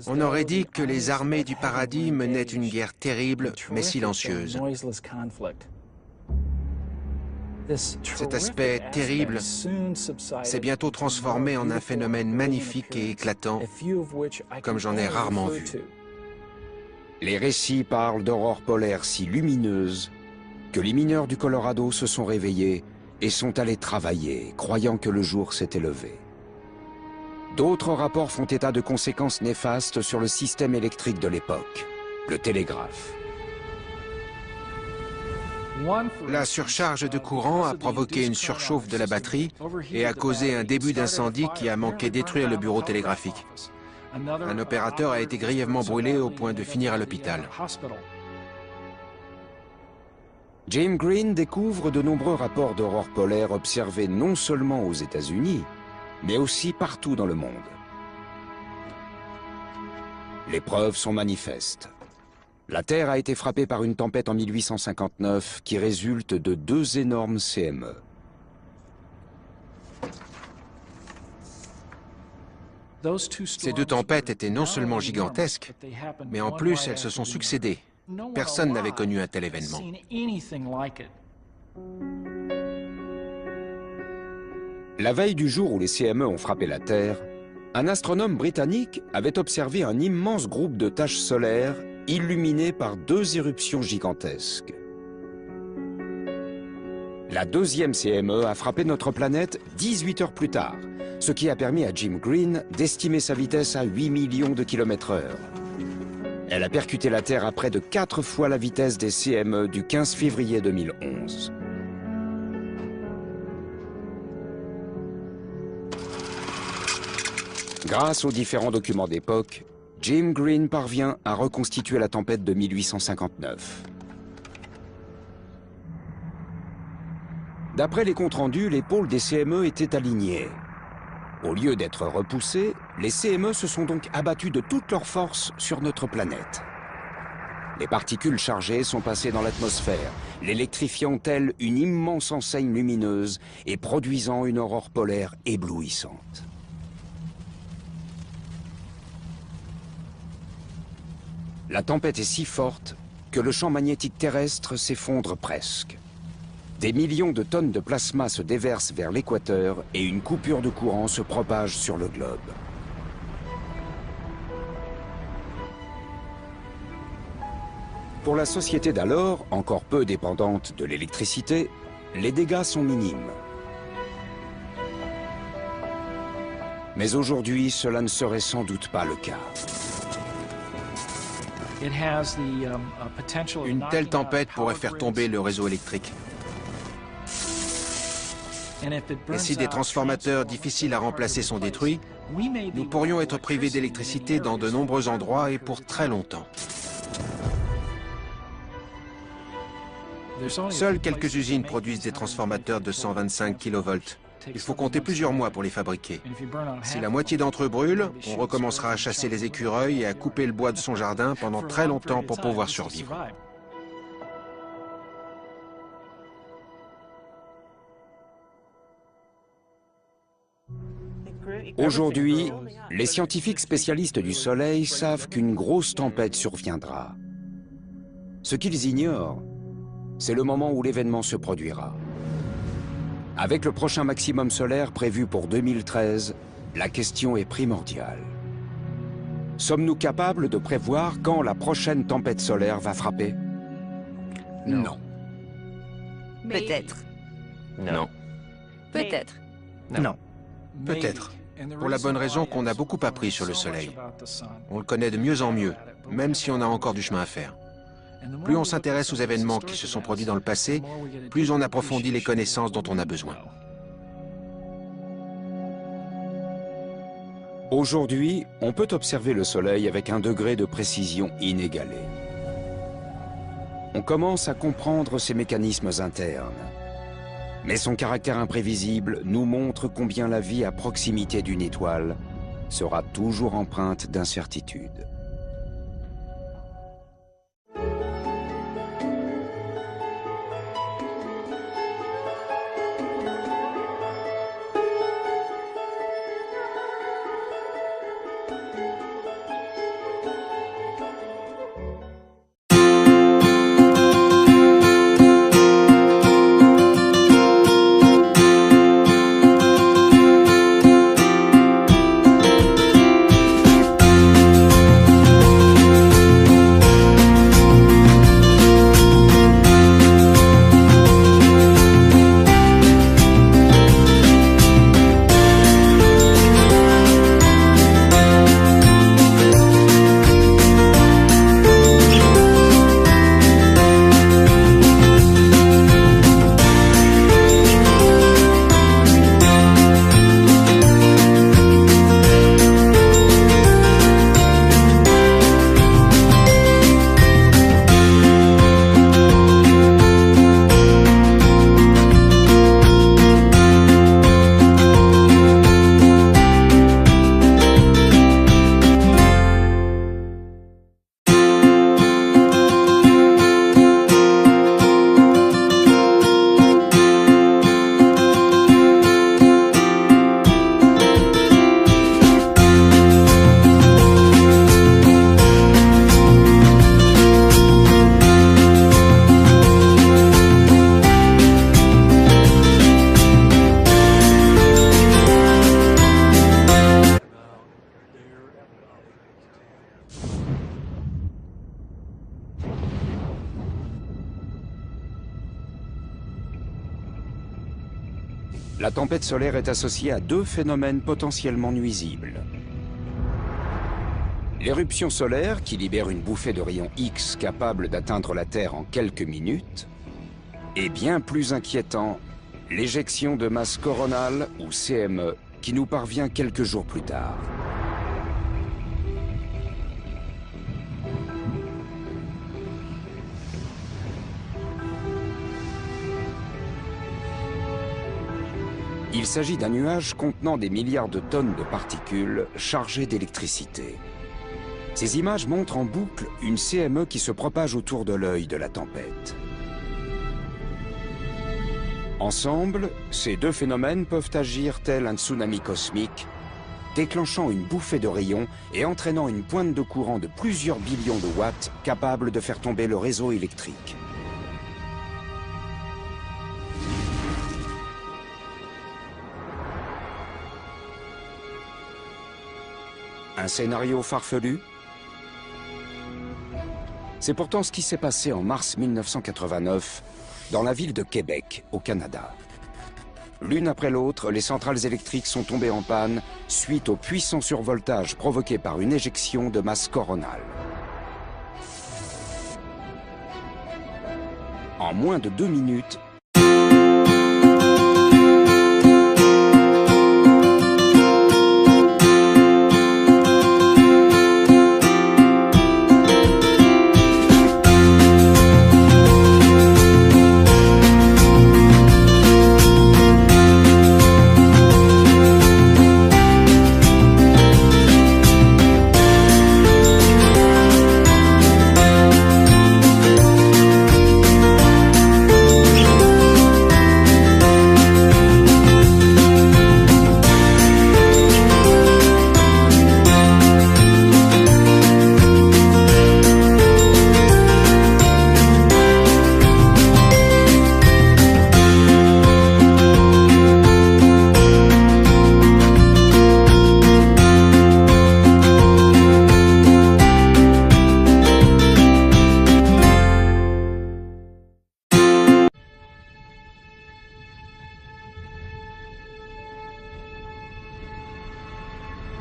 On aurait dit que les armées du paradis menaient une guerre terrible mais silencieuse. Cet aspect terrible s'est bientôt transformé en un phénomène magnifique et éclatant, comme j'en ai rarement vu. Les récits parlent d'aurores polaires si lumineuses que les mineurs du Colorado se sont réveillés et sont allés travailler, croyant que le jour s'était levé. D'autres rapports font état de conséquences néfastes sur le système électrique de l'époque, le télégraphe. La surcharge de courant a provoqué une surchauffe de la batterie et a causé un début d'incendie qui a manqué détruire le bureau télégraphique. Un opérateur a été grièvement brûlé au point de finir à l'hôpital. Jim Green découvre de nombreux rapports d'aurores polaires observés non seulement aux États-Unis, mais aussi partout dans le monde. Les preuves sont manifestes. La Terre a été frappée par une tempête en 1859 qui résulte de 2 énormes CME. Ces 2 tempêtes étaient non seulement gigantesques, mais en plus elles se sont succédées. Personne n'avait connu un tel événement. La veille du jour où les CME ont frappé la Terre, un astronome britannique avait observé un immense groupe de taches solaires illuminées par 2 éruptions gigantesques. La 2e CME a frappé notre planète 18 heures plus tard, ce qui a permis à Jim Green d'estimer sa vitesse à 8 millions de km/h. Elle a percuté la Terre à près de 4 fois la vitesse des CME du 15 février 2011. Grâce aux différents documents d'époque, Jim Green parvient à reconstituer la tempête de 1859. D'après les comptes rendus, les pôles des CME étaient alignés. Au lieu d'être repoussés, les CME se sont donc abattus de toute leur force sur notre planète. Les particules chargées sont passées dans l'atmosphère, l'électrifiant telle une immense enseigne lumineuse et produisant une aurore polaire éblouissante. La tempête est si forte que le champ magnétique terrestre s'effondre presque. Des millions de tonnes de plasma se déversent vers l'équateur et une coupure de courant se propage sur le globe. Pour la société d'alors, encore peu dépendante de l'électricité, les dégâts sont minimes. Mais aujourd'hui, cela ne serait sans doute pas le cas. Une telle tempête pourrait faire tomber le réseau électrique. Et si des transformateurs difficiles à remplacer sont détruits, nous pourrions être privés d'électricité dans de nombreux endroits et pour très longtemps. Seules quelques usines produisent des transformateurs de 125 kV. Il faut compter plusieurs mois pour les fabriquer. Si la moitié d'entre eux brûlent, on recommencera à chasser les écureuils et à couper le bois de son jardin pendant très longtemps pour pouvoir survivre. Aujourd'hui, les scientifiques spécialistes du Soleil savent qu'une grosse tempête surviendra. Ce qu'ils ignorent, c'est le moment où l'événement se produira. Avec le prochain maximum solaire prévu pour 2013, la question est primordiale. Sommes-nous capables de prévoir quand la prochaine tempête solaire va frapper? Non. Peut-être. Non. Peut-être. Non. Peut-être. Pour la bonne raison qu'on a beaucoup appris sur le Soleil. On le connaît de mieux en mieux, même si on a encore du chemin à faire. Plus on s'intéresse aux événements qui se sont produits dans le passé, plus on approfondit les connaissances dont on a besoin. Aujourd'hui, on peut observer le Soleil avec un degré de précision inégalé. On commence à comprendre ses mécanismes internes. Mais son caractère imprévisible nous montre combien la vie à proximité d'une étoile sera toujours empreinte d'incertitude. La tempête solaire est associée à deux phénomènes potentiellement nuisibles. L'éruption solaire, qui libère une bouffée de rayons X capable d'atteindre la Terre en quelques minutes, et bien plus inquiétant, l'éjection de masse coronale, ou CME, qui nous parvient quelques jours plus tard. Il s'agit d'un nuage contenant des milliards de tonnes de particules chargées d'électricité. Ces images montrent en boucle une CME qui se propage autour de l'œil de la tempête. Ensemble, ces deux phénomènes peuvent agir tel un tsunami cosmique, déclenchant une bouffée de rayons et entraînant une pointe de courant de plusieurs billions de watts capable de faire tomber le réseau électrique. Un scénario farfelu? C'est pourtant ce qui s'est passé en mars 1989 dans la ville de Québec, au Canada. L'une après l'autre, les centrales électriques sont tombées en panne suite au puissant survoltage provoqué par une éjection de masse coronale. En moins de 2 minutes,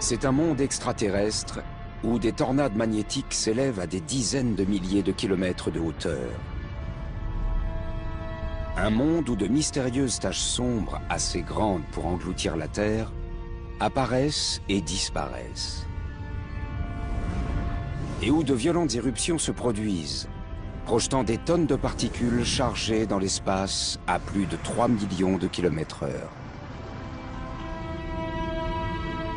C'est un monde extraterrestre où des tornades magnétiques s'élèvent à des dizaines de milliers de kilomètres de hauteur. Un monde où de mystérieuses taches sombres, assez grandes pour engloutir la Terre, apparaissent et disparaissent. Et où de violentes éruptions se produisent, projetant des tonnes de particules chargées dans l'espace à plus de 3 millions de kilomètres/heure.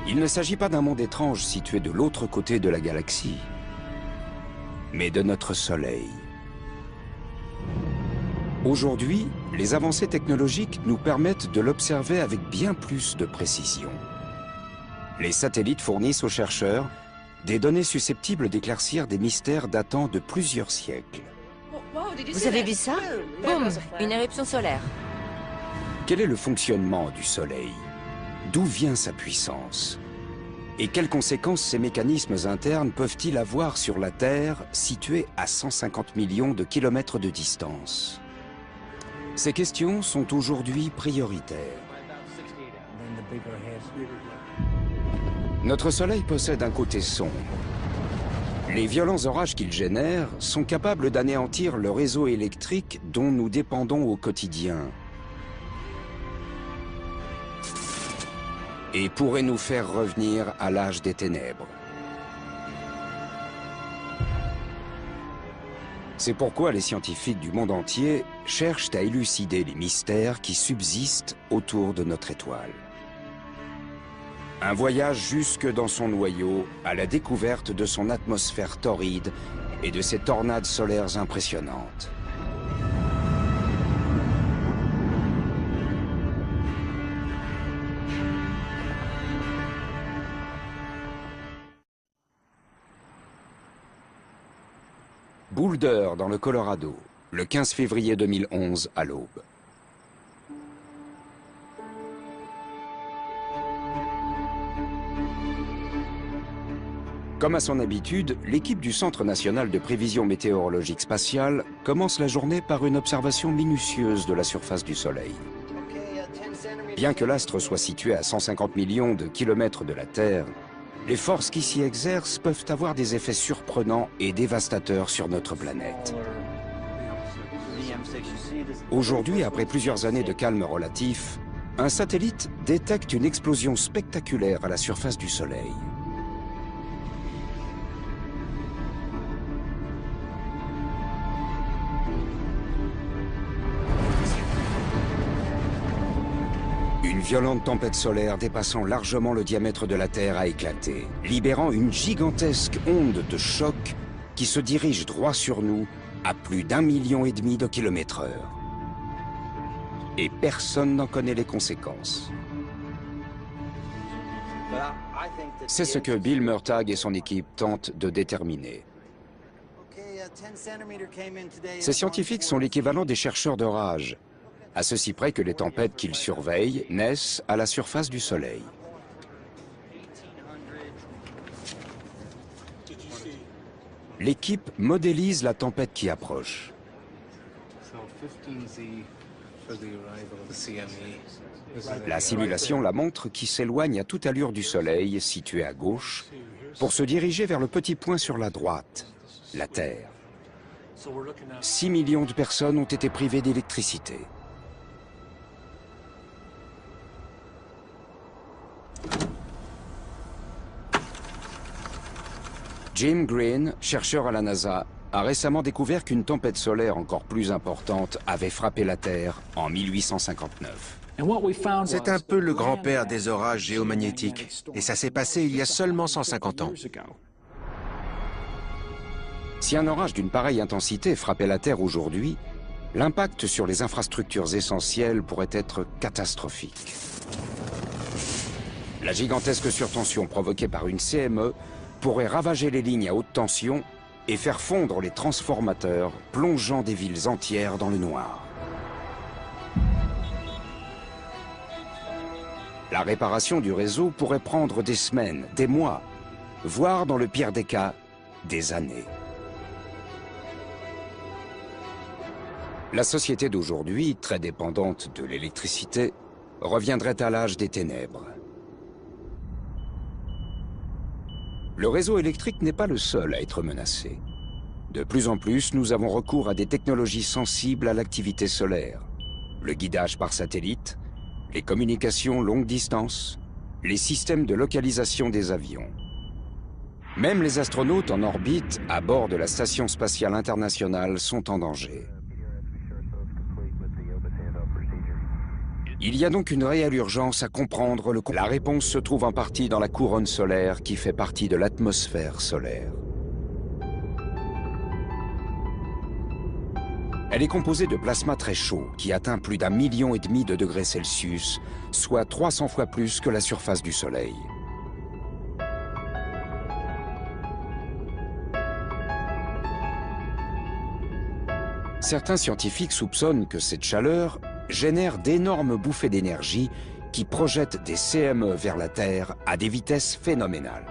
Il ne s'agit pas d'un monde étrange situé de l'autre côté de la galaxie, mais de notre Soleil. Aujourd'hui, les avancées technologiques nous permettent de l'observer avec bien plus de précision. Les satellites fournissent aux chercheurs des données susceptibles d'éclaircir des mystères datant de plusieurs siècles. Vous avez vu ça? Boum, une éruption solaire. Quel est le fonctionnement du Soleil? D'où vient sa puissance? Et quelles conséquences ces mécanismes internes peuvent-ils avoir sur la Terre, située à 150 millions de kilomètres de distance? Ces questions sont aujourd'hui prioritaires. Notre Soleil possède un côté sombre. Les violents orages qu'il génère sont capables d'anéantir le réseau électrique dont nous dépendons au quotidien. Et pourrait nous faire revenir à l'âge des ténèbres. C'est pourquoi les scientifiques du monde entier cherchent à élucider les mystères qui subsistent autour de notre étoile. Un voyage jusque dans son noyau à la découverte de son atmosphère torride et de ses tornades solaires impressionnantes. Boulder, dans le Colorado, le 15 février 2011 à l'aube. Comme à son habitude, l'équipe du Centre national de prévision météorologique spatiale commence la journée par une observation minutieuse de la surface du Soleil. Bien que l'astre soit situé à 150 millions de kilomètres de la Terre, les forces qui s'y exercent peuvent avoir des effets surprenants et dévastateurs sur notre planète. Aujourd'hui, après plusieurs années de calme relatif, un satellite détecte une explosion spectaculaire à la surface du Soleil. Une violente tempête solaire dépassant largement le diamètre de la Terre a éclaté, libérant une gigantesque onde de choc qui se dirige droit sur nous à plus d'1,5 million de kilomètres/heure. Et personne n'en connaît les conséquences. C'est ce que Bill Murtagh et son équipe tentent de déterminer. Ces scientifiques sont l'équivalent des chercheurs d'orage, à ceci près que les tempêtes qu'ils surveillent naissent à la surface du Soleil. L'équipe modélise la tempête qui approche. La simulation la montre qui s'éloigne à toute allure du Soleil, situé à gauche, pour se diriger vers le petit point sur la droite, la Terre. 6 millions de personnes ont été privées d'électricité. Jim Green, chercheur à la NASA, a récemment découvert qu'une tempête solaire encore plus importante avait frappé la Terre en 1859. C'est un peu le grand-père des orages géomagnétiques, et ça s'est passé il y a seulement 150 ans. Si un orage d'une pareille intensité frappait la Terre aujourd'hui, l'impact sur les infrastructures essentielles pourrait être catastrophique. La gigantesque surtension provoquée par une CME pourrait ravager les lignes à haute tension et faire fondre les transformateurs, plongeant des villes entières dans le noir. La réparation du réseau pourrait prendre des semaines, des mois, voire dans le pire des cas, des années. La société d'aujourd'hui, très dépendante de l'électricité, reviendrait à l'âge des ténèbres. Le réseau électrique n'est pas le seul à être menacé. De plus en plus, nous avons recours à des technologies sensibles à l'activité solaire. Le guidage par satellite, les communications longue distance, les systèmes de localisation des avions. Même les astronautes en orbite à bord de la Station spatiale internationale sont en danger. Il y a donc une réelle urgence à comprendre le... La réponse se trouve en partie dans la couronne solaire qui fait partie de l'atmosphère solaire. Elle est composée de plasma très chaud qui atteint plus d'1,5 million de degrés Celsius, soit 300 fois plus que la surface du Soleil. Certains scientifiques soupçonnent que cette chaleur génère d'énormes bouffées d'énergie qui projettent des CME vers la Terre à des vitesses phénoménales.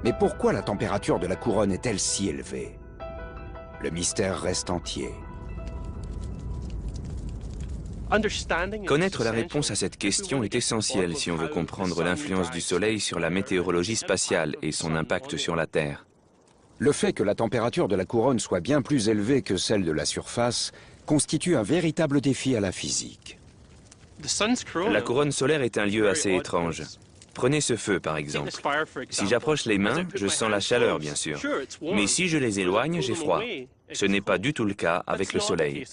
Mais pourquoi la température de la couronne est-elle si élevée? Le mystère reste entier. Connaître la réponse à cette question est essentiel si on veut comprendre l'influence du Soleil sur la météorologie spatiale et son impact sur la Terre. Le fait que la température de la couronne soit bien plus élevée que celle de la surface constitue un véritable défi à la physique. La couronne solaire est un lieu assez étrange. Prenez ce feu, par exemple. Si j'approche les mains, je sens la chaleur, bien sûr. Mais si je les éloigne, j'ai froid. Ce n'est pas du tout le cas avec le Soleil.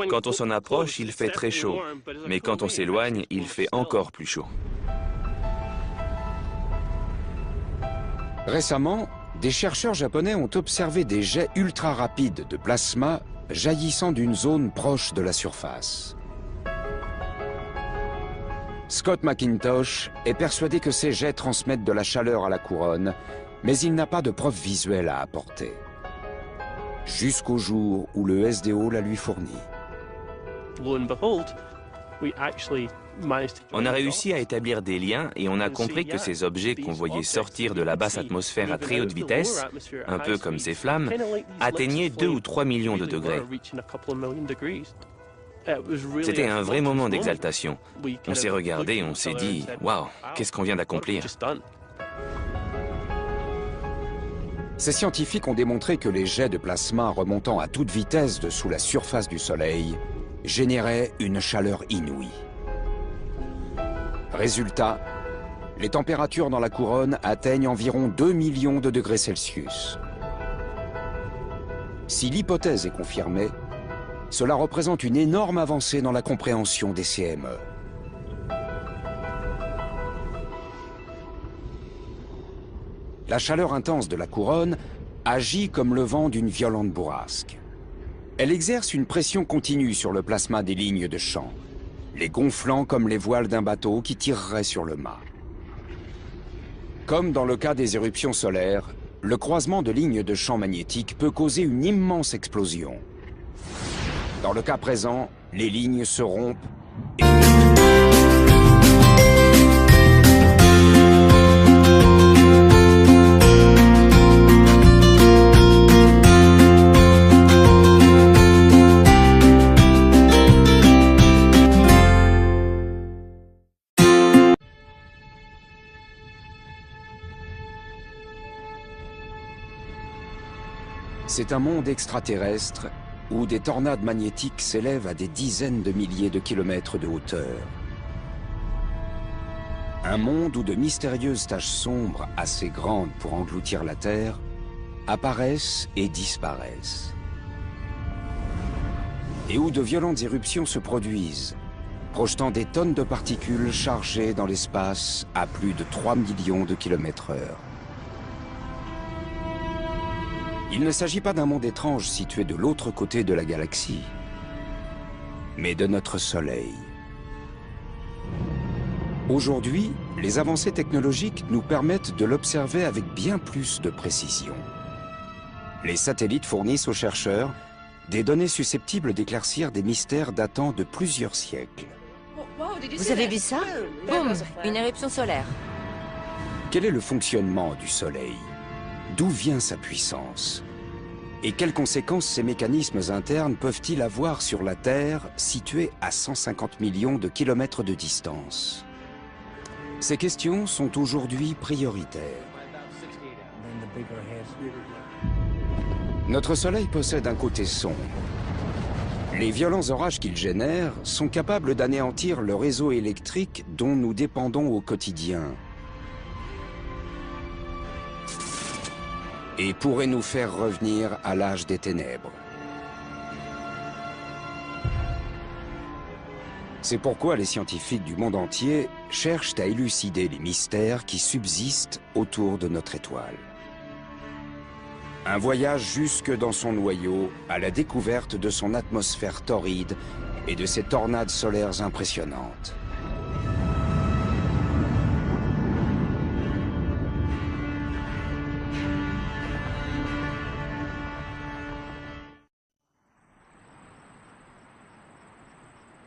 Quand on s'en approche, il fait très chaud. Mais quand on s'éloigne, il fait encore plus chaud. Récemment, des chercheurs japonais ont observé des jets ultra rapides de plasma jaillissant d'une zone proche de la surface. Scott McIntosh est persuadé que ces jets transmettent de la chaleur à la couronne, mais il n'a pas de preuves visuelles à apporter. Jusqu'au jour où le SDO la lui fournit. On a réussi à établir des liens et on a compris que ces objets qu'on voyait sortir de la basse atmosphère à très haute vitesse, un peu comme ces flammes, atteignaient 2 ou 3 millions de degrés. C'était un vrai moment d'exaltation. On s'est regardé et on s'est dit « Waouh, qu'est-ce qu'on vient d'accomplir ?» Ces scientifiques ont démontré que les jets de plasma remontant à toute vitesse dessous la surface du Soleil généraient une chaleur inouïe. Résultat, les températures dans la couronne atteignent environ 2 millions de degrés Celsius. Si l'hypothèse est confirmée, cela représente une énorme avancée dans la compréhension des CME. La chaleur intense de la couronne agit comme le vent d'une violente bourrasque. Elle exerce une pression continue sur le plasma des lignes de champ, les gonflant comme les voiles d'un bateau qui tirerait sur le mât. Comme dans le cas des éruptions solaires, le croisement de lignes de champ magnétiques peut causer une immense explosion. Dans le cas présent, les lignes se rompent et... C'est un monde extraterrestre où des tornades magnétiques s'élèvent à des dizaines de milliers de kilomètres de hauteur. Un monde où de mystérieuses taches sombres, assez grandes pour engloutir la Terre, apparaissent et disparaissent. Et où de violentes éruptions se produisent, projetant des tonnes de particules chargées dans l'espace à plus de 3 millions de kilomètres/heure. Il ne s'agit pas d'un monde étrange situé de l'autre côté de la galaxie, mais de notre Soleil. Aujourd'hui, les avancées technologiques nous permettent de l'observer avec bien plus de précision. Les satellites fournissent aux chercheurs des données susceptibles d'éclaircir des mystères datant de plusieurs siècles. Vous avez vu ça? Boum, une éruption solaire. Quel est le fonctionnement du Soleil? D'où vient sa puissance? Et quelles conséquences ces mécanismes internes peuvent-ils avoir sur la Terre, située à 150 millions de kilomètres de distance? Ces questions sont aujourd'hui prioritaires. Notre Soleil possède un côté sombre. Les violents orages qu'il génère sont capables d'anéantir le réseau électrique dont nous dépendons au quotidien et pourraient nous faire revenir à l'âge des ténèbres. C'est pourquoi les scientifiques du monde entier cherchent à élucider les mystères qui subsistent autour de notre étoile. Un voyage jusque dans son noyau à la découverte de son atmosphère torride et de ses tornades solaires impressionnantes.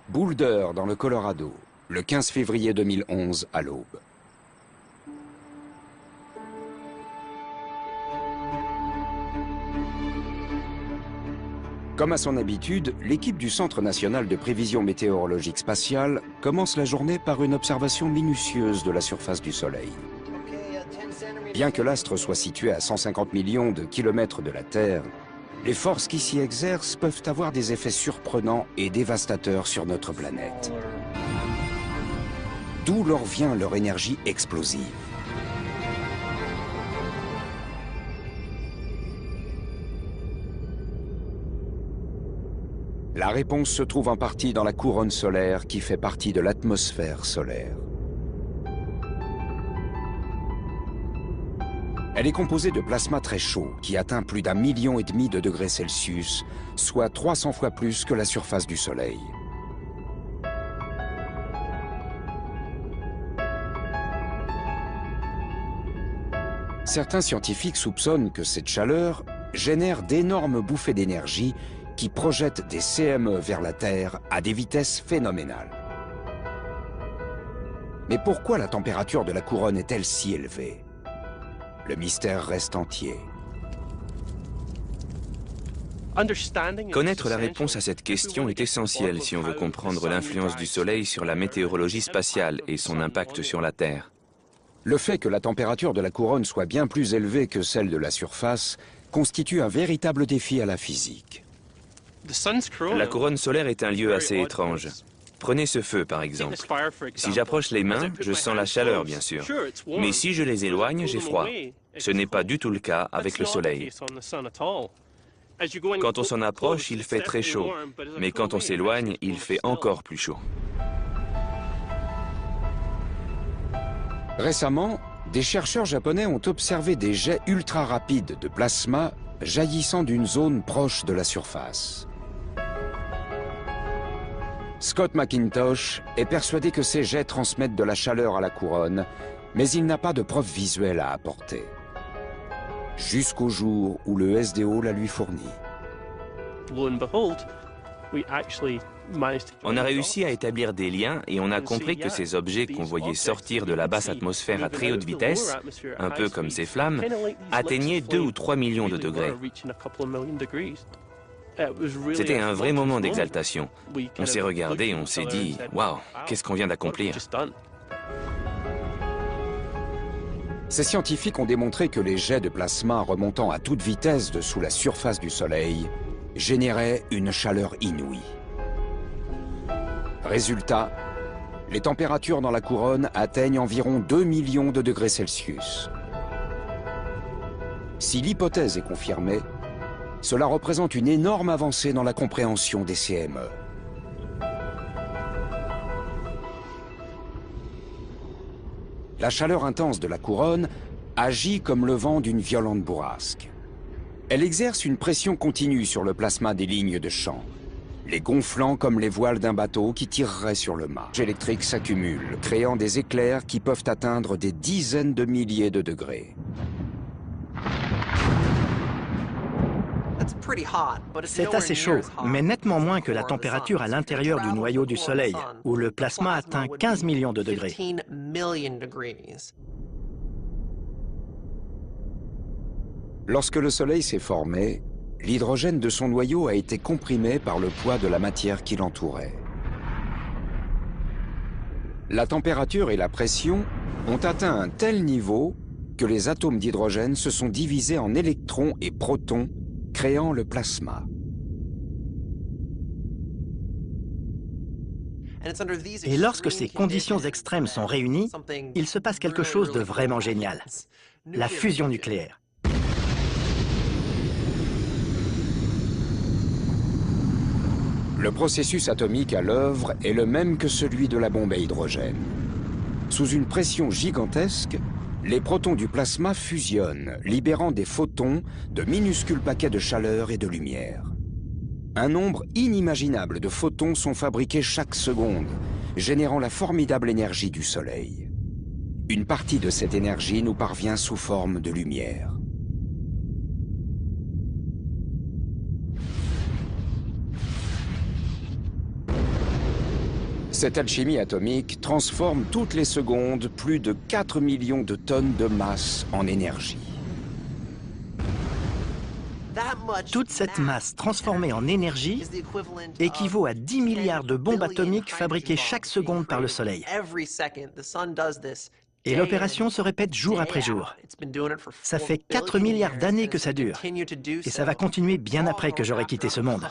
Boulder, dans le Colorado, le 15 février 2011 à l'aube. Comme à son habitude, l'équipe du Centre national de prévision météorologique spatiale commence la journée par une observation minutieuse de la surface du Soleil. Bien que l'astre soit situé à 150 millions de kilomètres de la Terre, les forces qui s'y exercent peuvent avoir des effets surprenants et dévastateurs sur notre planète. D'où leur vient leur énergie explosive. La réponse se trouve en partie dans la couronne solaire qui fait partie de l'atmosphère solaire. Elle est composée de plasma très chaud qui atteint plus d'1,5 million de degrés Celsius, soit 300 fois plus que la surface du Soleil. Certains scientifiques soupçonnent que cette chaleur génère d'énormes bouffées d'énergie qui projettent des CME vers la Terre à des vitesses phénoménales. Mais pourquoi la température de la couronne est-elle si élevée? Le mystère reste entier. Connaître la réponse à cette question est essentiel si on veut comprendre l'influence du Soleil sur la météorologie spatiale et son impact sur la Terre. Le fait que la température de la couronne soit bien plus élevée que celle de la surface constitue un véritable défi à la physique. La couronne solaire est un lieu assez étrange. Prenez ce feu, par exemple. Si j'approche les mains, je sens la chaleur, bien sûr. Mais si je les éloigne, j'ai froid. Ce n'est pas du tout le cas avec le Soleil. Quand on s'en approche, il fait très chaud. Mais quand on s'éloigne, il fait encore plus chaud. Récemment, des chercheurs japonais ont observé des jets ultra rapides de plasma jaillissant d'une zone proche de la surface. Scott McIntosh est persuadé que ces jets transmettent de la chaleur à la couronne, mais il n'a pas de preuves visuelles à apporter. Jusqu'au jour où le SDO la lui fournit. On a réussi à établir des liens et on a compris que ces objets qu'on voyait sortir de la basse atmosphère à très haute vitesse, un peu comme ces flammes, atteignaient 2 ou 3 millions de degrés. C'était un vrai moment d'exaltation. On s'est regardé et on s'est dit « Waouh, qu'est-ce qu'on vient d'accomplir ?» Ces scientifiques ont démontré que les jets de plasma remontant à toute vitesse dessous la surface du Soleil généraient une chaleur inouïe. Résultat, les températures dans la couronne atteignent environ 2 millions de degrés Celsius. Si l'hypothèse est confirmée, cela représente une énorme avancée dans la compréhension des CME. La chaleur intense de la couronne agit comme le vent d'une violente bourrasque. Elle exerce une pression continue sur le plasma des lignes de champ, les gonflant comme les voiles d'un bateau qui tirerait sur le mât. L'électrique s'accumule, créant des éclairs qui peuvent atteindre des dizaines de milliers de degrés. C'est assez chaud, mais nettement moins que la température à l'intérieur du noyau du Soleil, où le plasma atteint 15 millions de degrés. Lorsque le Soleil s'est formé, l'hydrogène de son noyau a été comprimé par le poids de la matière qui l'entourait. La température et la pression ont atteint un tel niveau que les atomes d'hydrogène se sont divisés en électrons et protons, créant le plasma. Et lorsque ces conditions extrêmes sont réunies, il se passe quelque chose de vraiment génial. La fusion nucléaire. Le processus atomique à l'œuvre est le même que celui de la bombe à hydrogène. Sous une pression gigantesque, les protons du plasma fusionnent, libérant des photons, de minuscules paquets de chaleur et de lumière. Un nombre inimaginable de photons sont fabriqués chaque seconde, générant la formidable énergie du Soleil. Une partie de cette énergie nous parvient sous forme de lumière. Cette alchimie atomique transforme toutes les secondes plus de 4 millions de tonnes de masse en énergie. Toute cette masse transformée en énergie équivaut à 10 milliards de bombes atomiques fabriquées chaque seconde par le Soleil. Et l'opération se répète jour après jour. Ça fait 4 milliards d'années que ça dure. Et ça va continuer bien après que j'aurai quitté ce monde.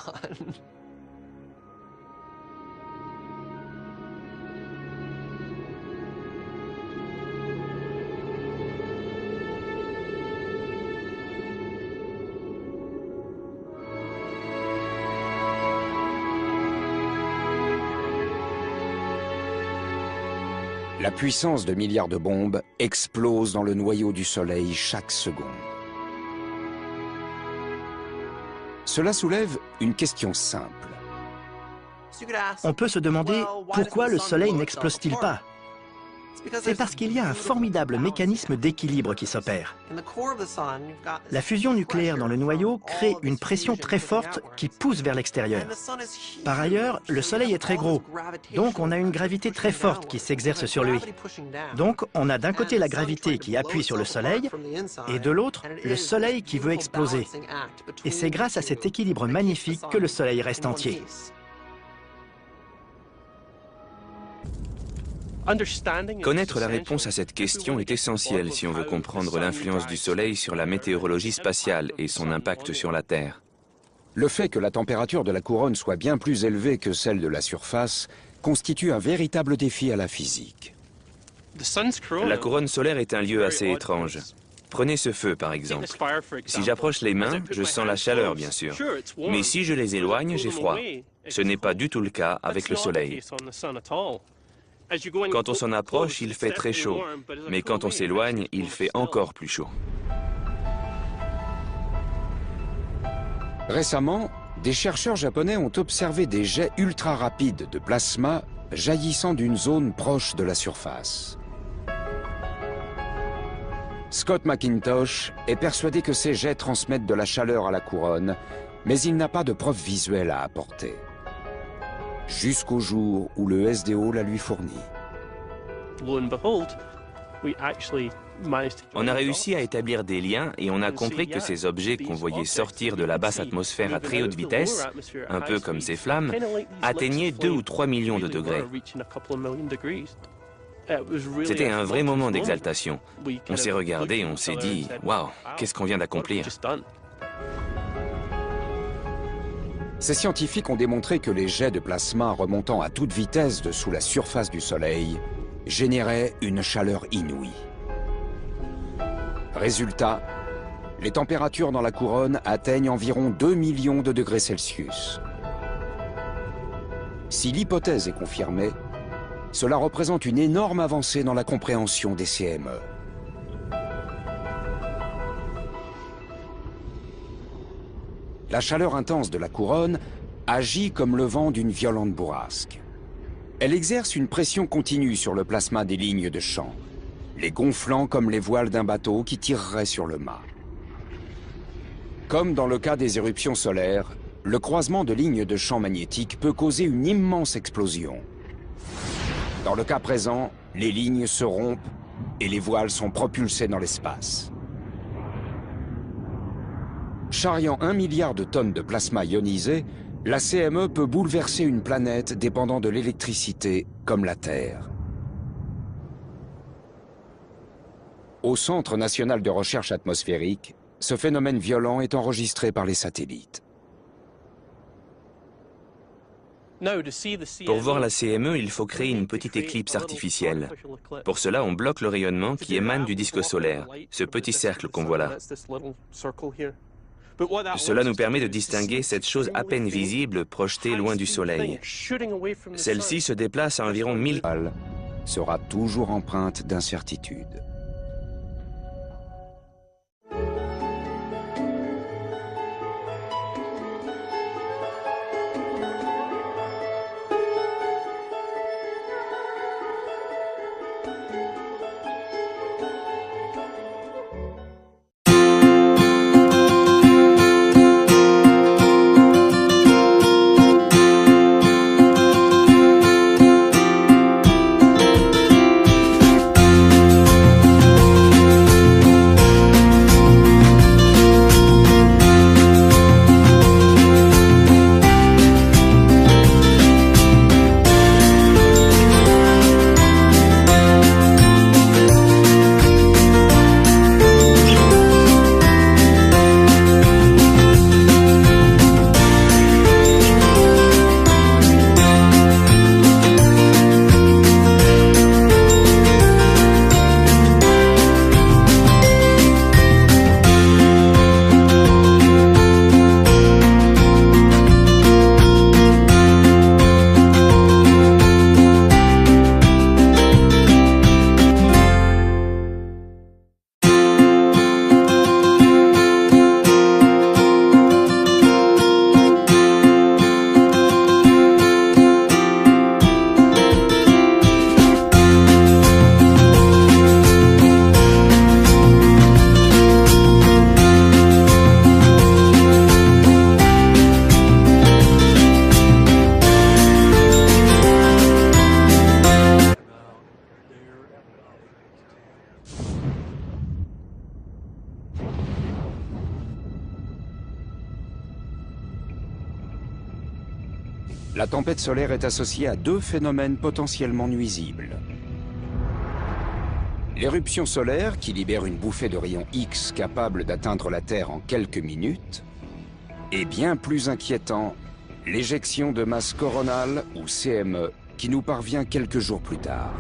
La puissance de milliards de bombes explose dans le noyau du Soleil chaque seconde. Cela soulève une question simple. On peut se demander pourquoi le Soleil n'explose-t-il pas? C'est parce qu'il y a un formidable mécanisme d'équilibre qui s'opère. La fusion nucléaire dans le noyau crée une pression très forte qui pousse vers l'extérieur. Par ailleurs, le Soleil est très gros, donc on a une gravité très forte qui s'exerce sur lui. Donc on a d'un côté la gravité qui appuie sur le Soleil, et de l'autre, le Soleil qui veut exploser. Et c'est grâce à cet équilibre magnifique que le Soleil reste entier. Connaître la réponse à cette question est essentiel si on veut comprendre l'influence du Soleil sur la météorologie spatiale et son impact sur la Terre. Le fait que la température de la couronne soit bien plus élevée que celle de la surface constitue un véritable défi à la physique. La couronne solaire est un lieu assez étrange. Prenez ce feu, par exemple. Si j'approche les mains, je sens la chaleur, bien sûr. Mais si je les éloigne, j'ai froid. Ce n'est pas du tout le cas avec le Soleil. Quand on s'en approche, il fait très chaud, mais quand on s'éloigne, il fait encore plus chaud. Récemment, des chercheurs japonais ont observé des jets ultra rapides de plasma jaillissant d'une zone proche de la surface. Scott McIntosh est persuadé que ces jets transmettent de la chaleur à la couronne, mais il n'a pas de preuves visuelles à apporter. Jusqu'au jour où le SDO la lui fournit. On a réussi à établir des liens et on a compris que ces objets qu'on voyait sortir de la basse atmosphère à très haute vitesse, un peu comme ces flammes, atteignaient 2 ou 3 millions de degrés. C'était un vrai moment d'exaltation. On s'est regardé et on s'est dit « Waouh, qu'est-ce qu'on vient d'accomplir ?» Ces scientifiques ont démontré que les jets de plasma remontant à toute vitesse dessous la surface du Soleil généraient une chaleur inouïe. Résultat, les températures dans la couronne atteignent environ 2 millions de degrés Celsius. Si l'hypothèse est confirmée, cela représente une énorme avancée dans la compréhension des CME. La chaleur intense de la couronne agit comme le vent d'une violente bourrasque. Elle exerce une pression continue sur le plasma des lignes de champ, les gonflant comme les voiles d'un bateau qui tirerait sur le mât. Comme dans le cas des éruptions solaires, le croisement de lignes de champ magnétiques peut causer une immense explosion. Dans le cas présent, les lignes se rompent et les voiles sont propulsées dans l'espace. Charriant 1 milliard de tonnes de plasma ionisé, la CME peut bouleverser une planète dépendant de l'électricité comme la Terre. Au Centre national de recherche atmosphérique, ce phénomène violent est enregistré par les satellites. Pour voir la CME, il faut créer une petite éclipse artificielle. Pour cela, on bloque le rayonnement qui émane du disque solaire, ce petit cercle qu'on voit là. Cela nous permet de distinguer cette chose à peine visible projetée loin du Soleil. Celle-ci se déplace à environ 1000 km sera toujours empreinte d'incertitude. La tempête solaire est associée à deux phénomènes potentiellement nuisibles. L'éruption solaire, qui libère une bouffée de rayons X capable d'atteindre la Terre en quelques minutes, et bien plus inquiétant, l'éjection de masse coronale, ou CME, qui nous parvient quelques jours plus tard.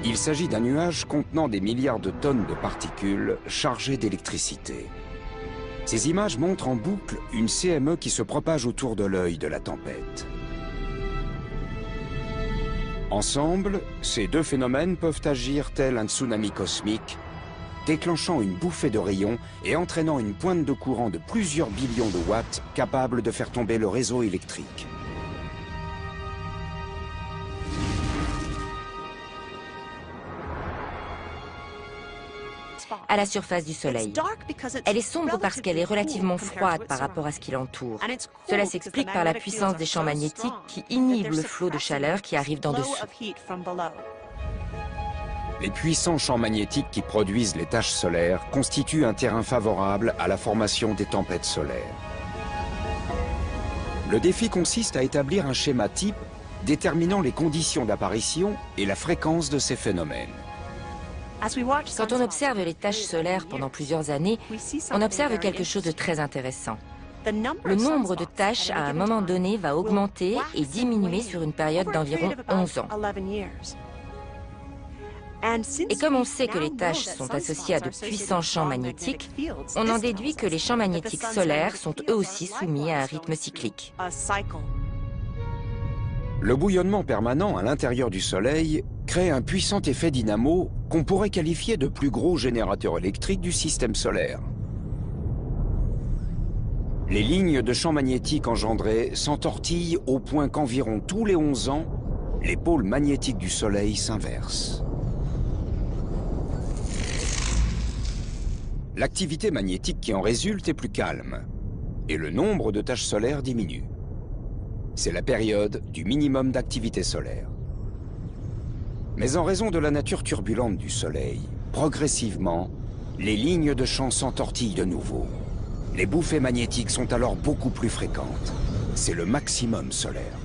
Il s'agit d'un nuage contenant des milliards de tonnes de particules chargées d'électricité. Ces images montrent en boucle une CME qui se propage autour de l'œil de la tempête. Ensemble, ces deux phénomènes peuvent agir tel un tsunami cosmique, déclenchant une bouffée de rayons et entraînant une pointe de courant de plusieurs billions de watts capable de faire tomber le réseau électrique. À la surface du Soleil. Elle est sombre parce qu'elle est relativement froide par rapport à ce qui l'entoure. Cela s'explique par la puissance des champs magnétiques qui inhibent le flot de chaleur qui arrive d'en dessous. Les puissants champs magnétiques qui produisent les taches solaires constituent un terrain favorable à la formation des tempêtes solaires. Le défi consiste à établir un schéma type déterminant les conditions d'apparition et la fréquence de ces phénomènes. Quand on observe les taches solaires pendant plusieurs années, on observe quelque chose de très intéressant. Le nombre de taches à un moment donné va augmenter et diminuer sur une période d'environ 11 ans. Et comme on sait que les taches sont associées à de puissants champs magnétiques, on en déduit que les champs magnétiques solaires sont eux aussi soumis à un rythme cyclique. Le bouillonnement permanent à l'intérieur du Soleil crée un puissant effet dynamo qu'on pourrait qualifier de plus gros générateur électrique du système solaire. Les lignes de champs magnétiques engendrées s'entortillent au point qu'environ tous les 11 ans, les pôles magnétiques du Soleil s'inversent. L'activité magnétique qui en résulte est plus calme, et le nombre de taches solaires diminue. C'est la période du minimum d'activité solaire. Mais en raison de la nature turbulente du Soleil, progressivement, les lignes de champ s'entortillent de nouveau. Les bouffées magnétiques sont alors beaucoup plus fréquentes. C'est le maximum solaire.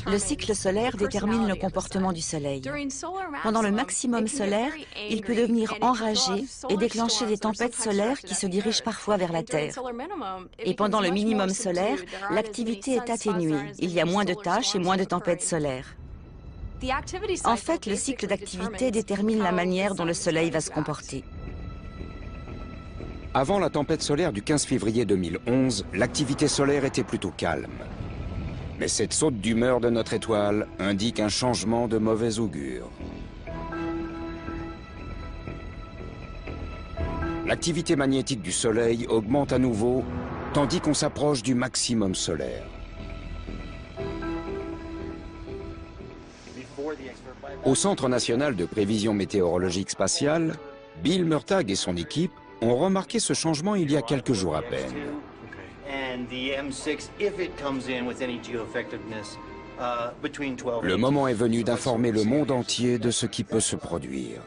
Le cycle solaire détermine le comportement du Soleil. Pendant le maximum solaire, il peut devenir enragé et déclencher des tempêtes solaires qui se dirigent parfois vers la Terre. Et pendant le minimum solaire, l'activité est atténuée. Il y a moins de taches et moins de tempêtes solaires. En fait, le cycle d'activité détermine la manière dont le Soleil va se comporter. Avant la tempête solaire du 15 février 2011, l'activité solaire était plutôt calme. Mais cette saute d'humeur de notre étoile indique un changement de mauvais augure. L'activité magnétique du Soleil augmente à nouveau, tandis qu'on s'approche du maximum solaire. Au Centre national de prévision météorologique spatiale, Bill Murtagh et son équipe ont remarqué ce changement il y a quelques jours à peine. Le moment est venu d'informer le monde entier de ce qui peut se produire.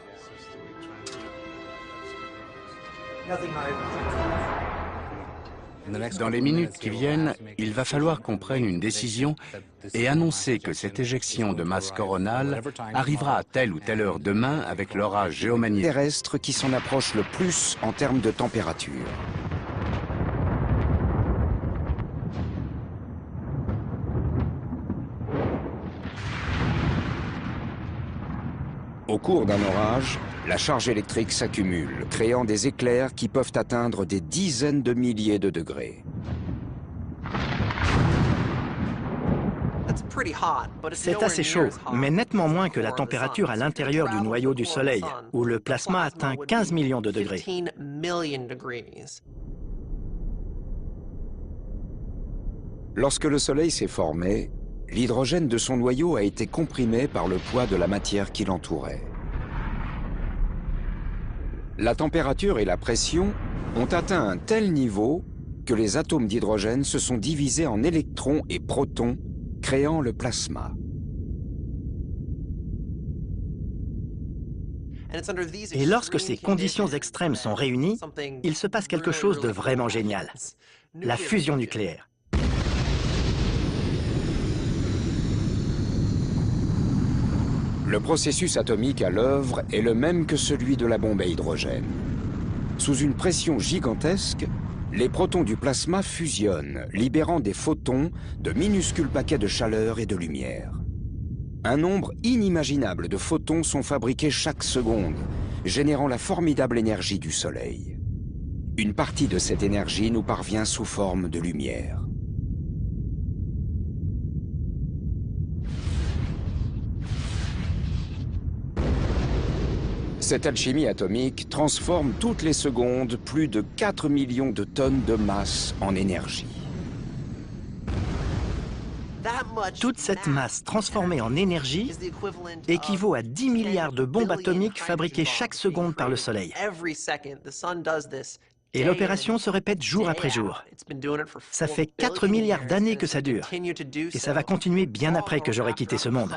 Dans les minutes qui viennent, il va falloir qu'on prenne une décision et annoncer que cette éjection de masse coronale arrivera à telle ou telle heure demain avec l'orage géomagnétique Terrestre qui s'en approche le plus en termes de température. Au cours d'un orage, la charge électrique s'accumule, créant des éclairs qui peuvent atteindre des dizaines de milliers de degrés. C'est assez chaud, mais nettement moins que la température à l'intérieur du noyau du Soleil, où le plasma atteint 15 millions de degrés. Lorsque le Soleil s'est formé, l'hydrogène de son noyau a été comprimé par le poids de la matière qui l'entourait. La température et la pression ont atteint un tel niveau que les atomes d'hydrogène se sont divisés en électrons et protons, créant le plasma. Et lorsque ces conditions extrêmes sont réunies, il se passe quelque chose de vraiment génial. La fusion nucléaire. Le processus atomique à l'œuvre est le même que celui de la bombe à hydrogène. Sous une pression gigantesque, les protons du plasma fusionnent, libérant des photons, de minuscules paquets de chaleur et de lumière. Un nombre inimaginable de photons sont fabriqués chaque seconde, générant la formidable énergie du Soleil. Une partie de cette énergie nous parvient sous forme de lumière. Cette alchimie atomique transforme toutes les secondes plus de 4 millions de tonnes de masse en énergie. Toute cette masse transformée en énergie équivaut à 10 milliards de bombes atomiques fabriquées chaque seconde par le Soleil. Et l'opération se répète jour après jour. Ça fait 4 milliards d'années que ça dure. Et ça va continuer bien après que j'aurai quitté ce monde.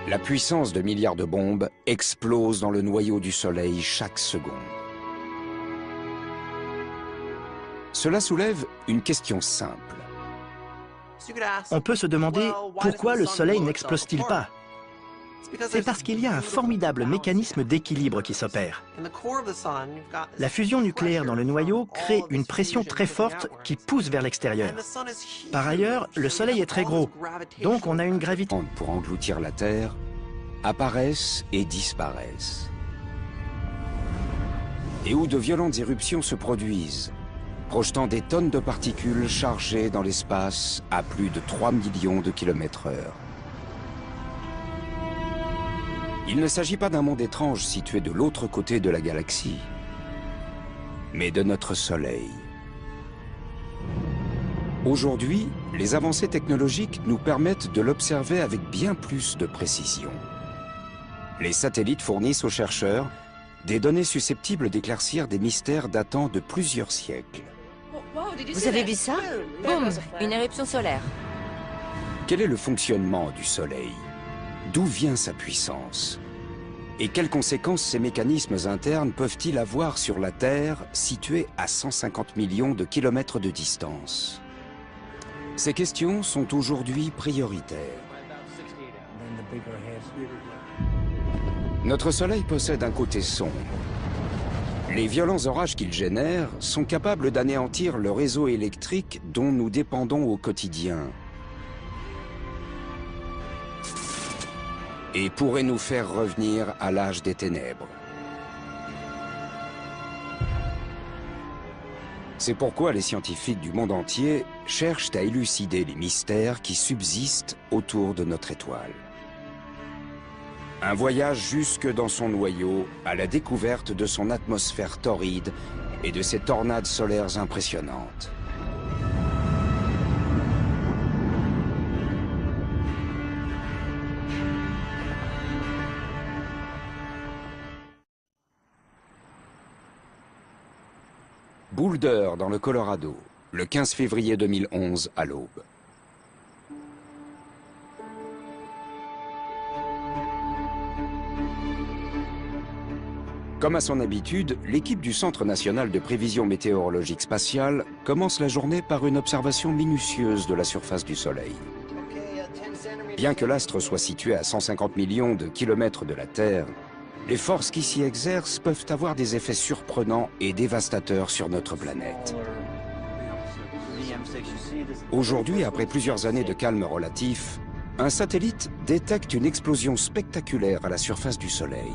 La puissance de milliards de bombes explose dans le noyau du Soleil chaque seconde. Cela soulève une question simple. On peut se demander pourquoi le Soleil n'explose-t-il pas? C'est parce qu'il y a un formidable mécanisme d'équilibre qui s'opère. La fusion nucléaire dans le noyau crée une pression très forte qui pousse vers l'extérieur. Par ailleurs, le Soleil est très gros, donc on a une gravité pour engloutir la Terre, apparaissent et disparaissent. Et où de violentes éruptions se produisent, projetant des tonnes de particules chargées dans l'espace à plus de 3 millions de kilomètres/heure. Il ne s'agit pas d'un monde étrange situé de l'autre côté de la galaxie, mais de notre Soleil. Aujourd'hui, les avancées technologiques nous permettent de l'observer avec bien plus de précision. Les satellites fournissent aux chercheurs des données susceptibles d'éclaircir des mystères datant de plusieurs siècles. Vous avez vu ça? Boum, une éruption solaire. Quel est le fonctionnement du Soleil? D'où vient sa puissance? Et quelles conséquences ces mécanismes internes peuvent-ils avoir sur la Terre, située à 150 millions de kilomètres de distance? Ces questions sont aujourd'hui prioritaires. Notre Soleil possède un côté sombre. Les violents orages qu'il génère sont capables d'anéantir le réseau électrique dont nous dépendons au quotidien. Et pourraient nous faire revenir à l'âge des ténèbres. C'est pourquoi les scientifiques du monde entier cherchent à élucider les mystères qui subsistent autour de notre étoile. Un voyage jusque dans son noyau, à la découverte de son atmosphère torride et de ses tornades solaires impressionnantes. Boulder, dans le Colorado, le 15 février 2011 à l'aube. Comme à son habitude, l'équipe du Centre national de prévision météorologique spatiale commence la journée par une observation minutieuse de la surface du Soleil. Bien que l'astre soit situé à 150 millions de kilomètres de la Terre, les forces qui s'y exercent peuvent avoir des effets surprenants et dévastateurs sur notre planète. Aujourd'hui, après plusieurs années de calme relatif, un satellite détecte une explosion spectaculaire à la surface du Soleil.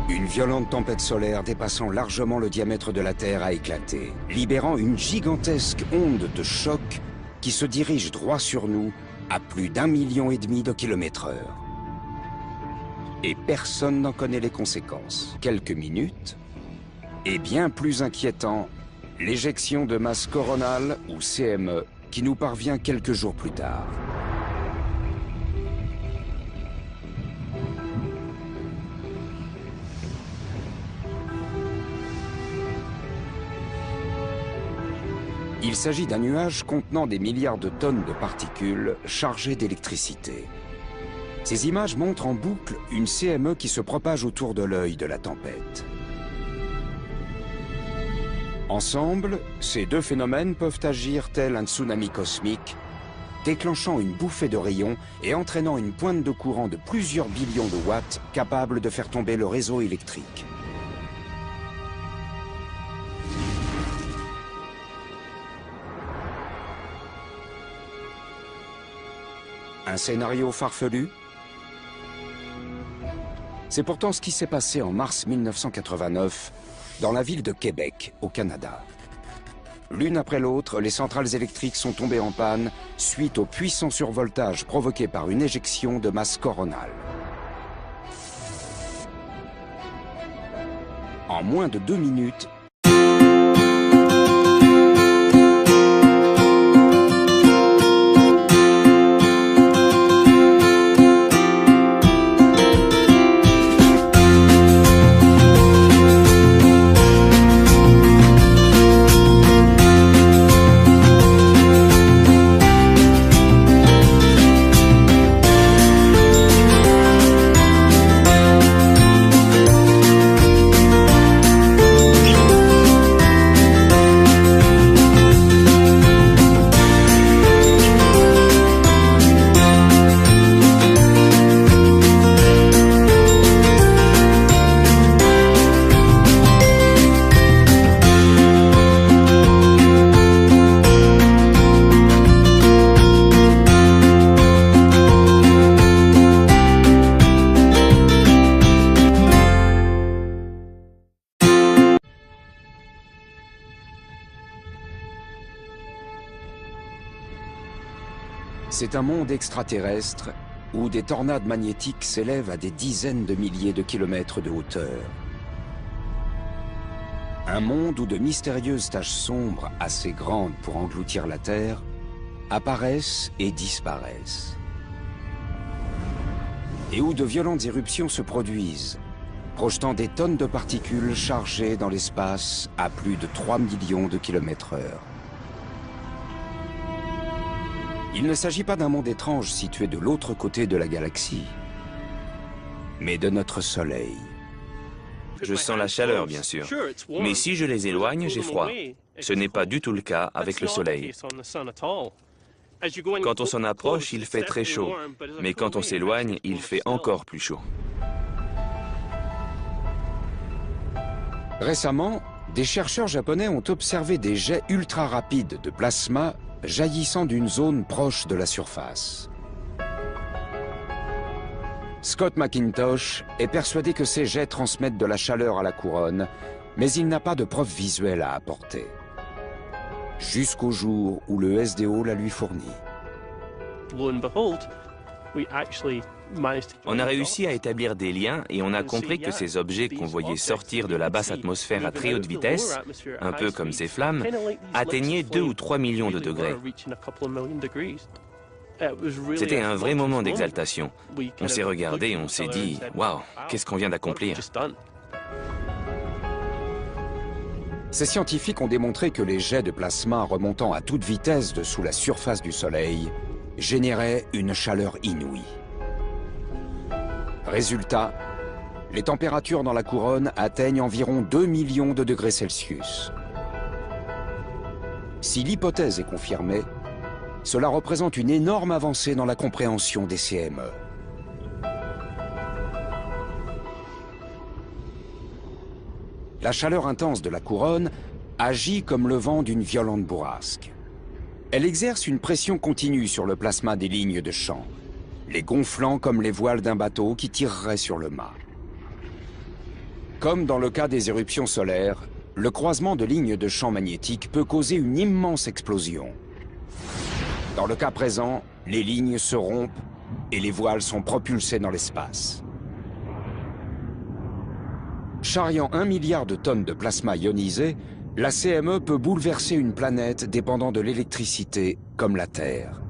Une violente tempête solaire dépassant largement le diamètre de la Terre a éclaté, libérant une gigantesque onde de choc qui se dirige droit sur nous à plus d'1,5 million de kilomètres/heure. Et personne n'en connaît les conséquences. Quelques minutes, et bien plus inquiétant, l'éjection de masse coronale, ou CME, qui nous parvient quelques jours plus tard. Il s'agit d'un nuage contenant des milliards de tonnes de particules chargées d'électricité. Ces images montrent en boucle une CME qui se propage autour de l'œil de la tempête. Ensemble, ces deux phénomènes peuvent agir tel un tsunami cosmique, déclenchant une bouffée de rayons et entraînant une pointe de courant de plusieurs billions de watts capable de faire tomber le réseau électrique. Un scénario farfelu? C'est pourtant ce qui s'est passé en mars 1989 dans la ville de Québec, au Canada. L'une après l'autre, les centrales électriques sont tombées en panne suite au puissant survoltage provoqué par une éjection de masse coronale. En moins de 2 minutes, c'est un monde extraterrestre où des tornades magnétiques s'élèvent à des dizaines de milliers de kilomètres de hauteur. Un monde où de mystérieuses taches sombres, assez grandes pour engloutir la Terre, apparaissent et disparaissent. Et où de violentes éruptions se produisent, projetant des tonnes de particules chargées dans l'espace à plus de 3 millions de km/h. Il ne s'agit pas d'un monde étrange situé de l'autre côté de la galaxie, mais de notre Soleil. Je sens la chaleur, bien sûr. Mais si je les éloigne, j'ai froid. Ce n'est pas du tout le cas avec le Soleil. Quand on s'en approche, il fait très chaud. Mais quand on s'éloigne, il fait encore plus chaud. Récemment, des chercheurs japonais ont observé des jets ultra rapides de plasma jaillissant d'une zone proche de la surface. Scott McIntosh est persuadé que ces jets transmettent de la chaleur à la couronne, mais il n'a pas de preuve visuelle à apporter. Jusqu'au jour où le SDO la lui fournit. On a réussi à établir des liens et on a compris que ces objets qu'on voyait sortir de la basse atmosphère à très haute vitesse, un peu comme ces flammes, atteignaient 2 ou 3 millions de degrés. C'était un vrai moment d'exaltation. On s'est regardé et on s'est dit « Waouh, qu'est-ce qu'on vient d'accomplir ?» Ces scientifiques ont démontré que les jets de plasma remontant à toute vitesse dessous la surface du Soleil généraient une chaleur inouïe. Résultat, les températures dans la couronne atteignent environ 2 millions de degrés Celsius. Si l'hypothèse est confirmée, cela représente une énorme avancée dans la compréhension des CME. La chaleur intense de la couronne agit comme le vent d'une violente bourrasque. Elle exerce une pression continue sur le plasma des lignes de champ, les gonflant comme les voiles d'un bateau qui tirerait sur le mât. Comme dans le cas des éruptions solaires, le croisement de lignes de champ magnétiques peut causer une immense explosion. Dans le cas présent, les lignes se rompent et les voiles sont propulsées dans l'espace. Charriant 1 milliard de tonnes de plasma ionisé, la CME peut bouleverser une planète dépendant de l'électricité comme la Terre.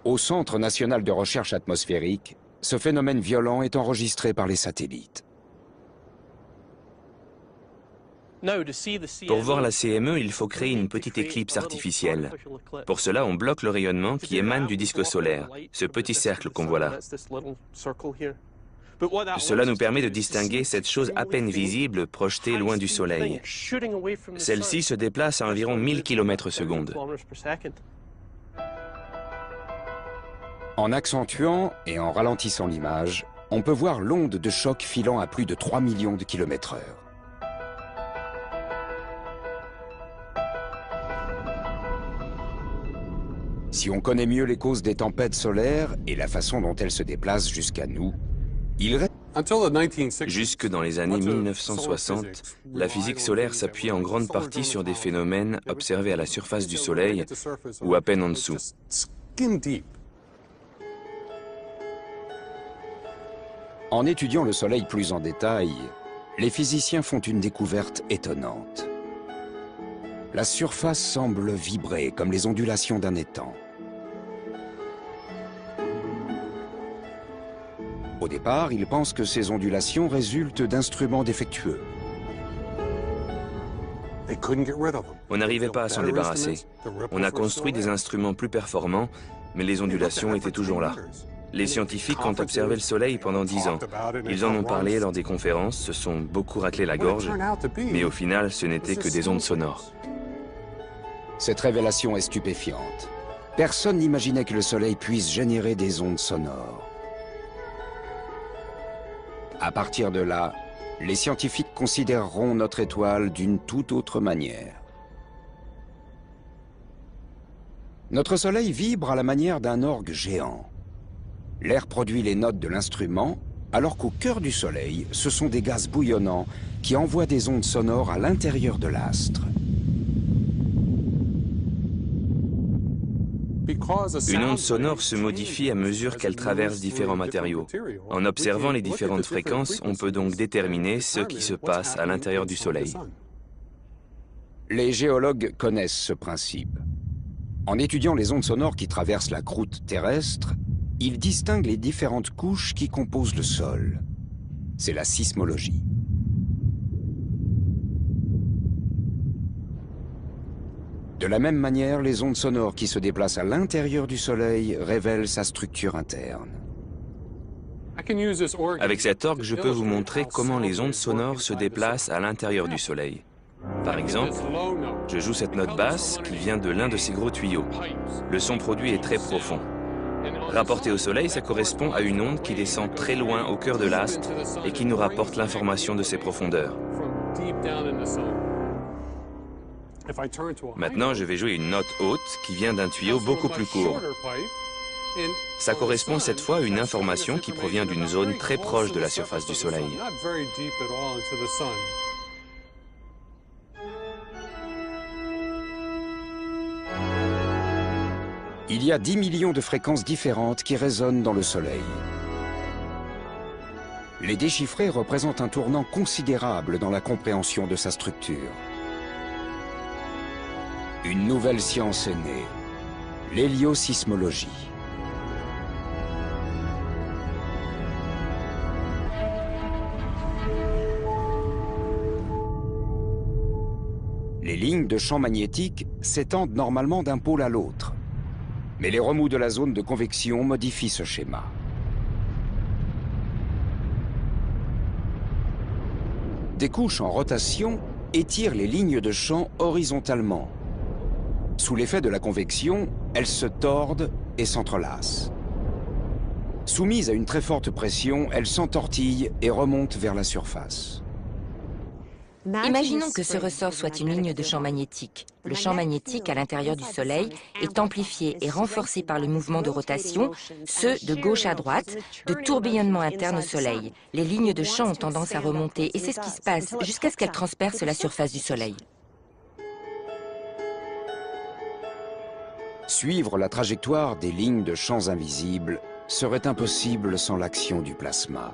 Au Centre national de recherche atmosphérique, ce phénomène violent est enregistré par les satellites. Pour voir la CME, il faut créer une petite éclipse artificielle. Pour cela, on bloque le rayonnement qui émane du disque solaire, ce petit cercle qu'on voit là. Cela nous permet de distinguer cette chose à peine visible projetée loin du Soleil. Celle-ci se déplace à environ 1000 km/s. En accentuant et en ralentissant l'image, on peut voir l'onde de choc filant à plus de 3 millions de km/h. Si on connaît mieux les causes des tempêtes solaires et la façon dont elles se déplacent jusqu'à nous, il reste... Jusque dans les années 1960, la physique solaire s'appuyait en grande partie sur des phénomènes observés à la surface du Soleil ou à peine en dessous. En étudiant le Soleil plus en détail, les physiciens font une découverte étonnante. La surface semble vibrer comme les ondulations d'un étang. Au départ, ils pensent que ces ondulations résultent d'instruments défectueux. On n'arrivait pas à s'en débarrasser. On a construit des instruments plus performants, mais les ondulations étaient toujours là. Les scientifiques ont observé le Soleil pendant 10 ans. Ils en ont parlé lors des conférences, se sont beaucoup raclé la gorge, mais au final, ce n'était que des ondes sonores. Cette révélation est stupéfiante. Personne n'imaginait que le Soleil puisse générer des ondes sonores. À partir de là, les scientifiques considéreront notre étoile d'une toute autre manière. Notre Soleil vibre à la manière d'un orgue géant. L'air produit les notes de l'instrument, alors qu'au cœur du Soleil, ce sont des gaz bouillonnants qui envoient des ondes sonores à l'intérieur de l'astre. Une onde sonore se modifie à mesure qu'elle traverse différents matériaux. En observant les différentes fréquences, on peut donc déterminer ce qui se passe à l'intérieur du Soleil. Les géologues connaissent ce principe. En étudiant les ondes sonores qui traversent la croûte terrestre, ils distinguent les différentes couches qui composent le sol. C'est la sismologie. De la même manière, les ondes sonores qui se déplacent à l'intérieur du Soleil révèlent sa structure interne. Avec cet orgue, je peux vous montrer comment les ondes sonores se déplacent à l'intérieur du Soleil. Par exemple, je joue cette note basse qui vient de l'un de ces gros tuyaux. Le son produit est très profond. Rapporté au Soleil, ça correspond à une onde qui descend très loin au cœur de l'astre et qui nous rapporte l'information de ses profondeurs. Maintenant, je vais jouer une note haute qui vient d'un tuyau beaucoup plus court. Ça correspond cette fois à une information qui provient d'une zone très proche de la surface du Soleil. Il y a 10 millions de fréquences différentes qui résonnent dans le Soleil. Les déchiffrer représente un tournant considérable dans la compréhension de sa structure. Une nouvelle science est née, l'héliosismologie. Les lignes de champ magnétique s'étendent normalement d'un pôle à l'autre. Mais les remous de la zone de convection modifient ce schéma. Des couches en rotation étirent les lignes de champ horizontalement. Sous l'effet de la convection, elles se tordent et s'entrelacent. Soumises à une très forte pression, elles s'entortillent et remontent vers la surface. Imaginons que ce ressort soit une ligne de champ magnétique. Le champ magnétique à l'intérieur du Soleil est amplifié et renforcé par le mouvement de rotation, ce de gauche à droite, de tourbillonnement interne au Soleil. Les lignes de champ ont tendance à remonter et c'est ce qui se passe jusqu'à ce qu'elles transpercent la surface du Soleil. Suivre la trajectoire des lignes de champs invisibles serait impossible sans l'action du plasma.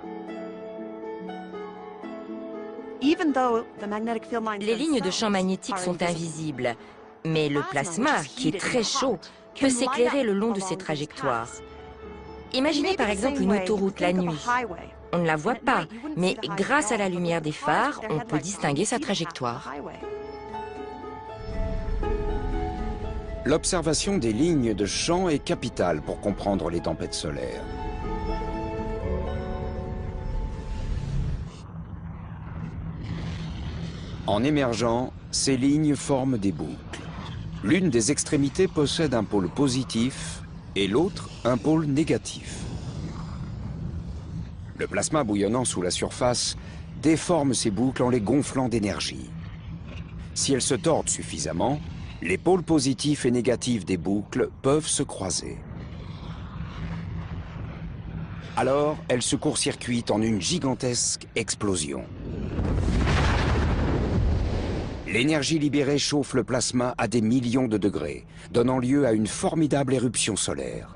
Les lignes de champ magnétique sont invisibles, mais le plasma, qui est très chaud, peut s'éclairer le long de ces trajectoires. Imaginez par exemple une autoroute la nuit. On ne la voit pas, mais grâce à la lumière des phares, on peut distinguer sa trajectoire. L'observation des lignes de champ est capitale pour comprendre les tempêtes solaires. En émergeant, ces lignes forment des boucles. L'une des extrémités possède un pôle positif et l'autre un pôle négatif. Le plasma bouillonnant sous la surface déforme ces boucles en les gonflant d'énergie. Si elles se tordent suffisamment, les pôles positifs et négatifs des boucles peuvent se croiser. Alors, elles se court-circuitent en une gigantesque explosion. L'énergie libérée chauffe le plasma à des millions de degrés, donnant lieu à une formidable éruption solaire.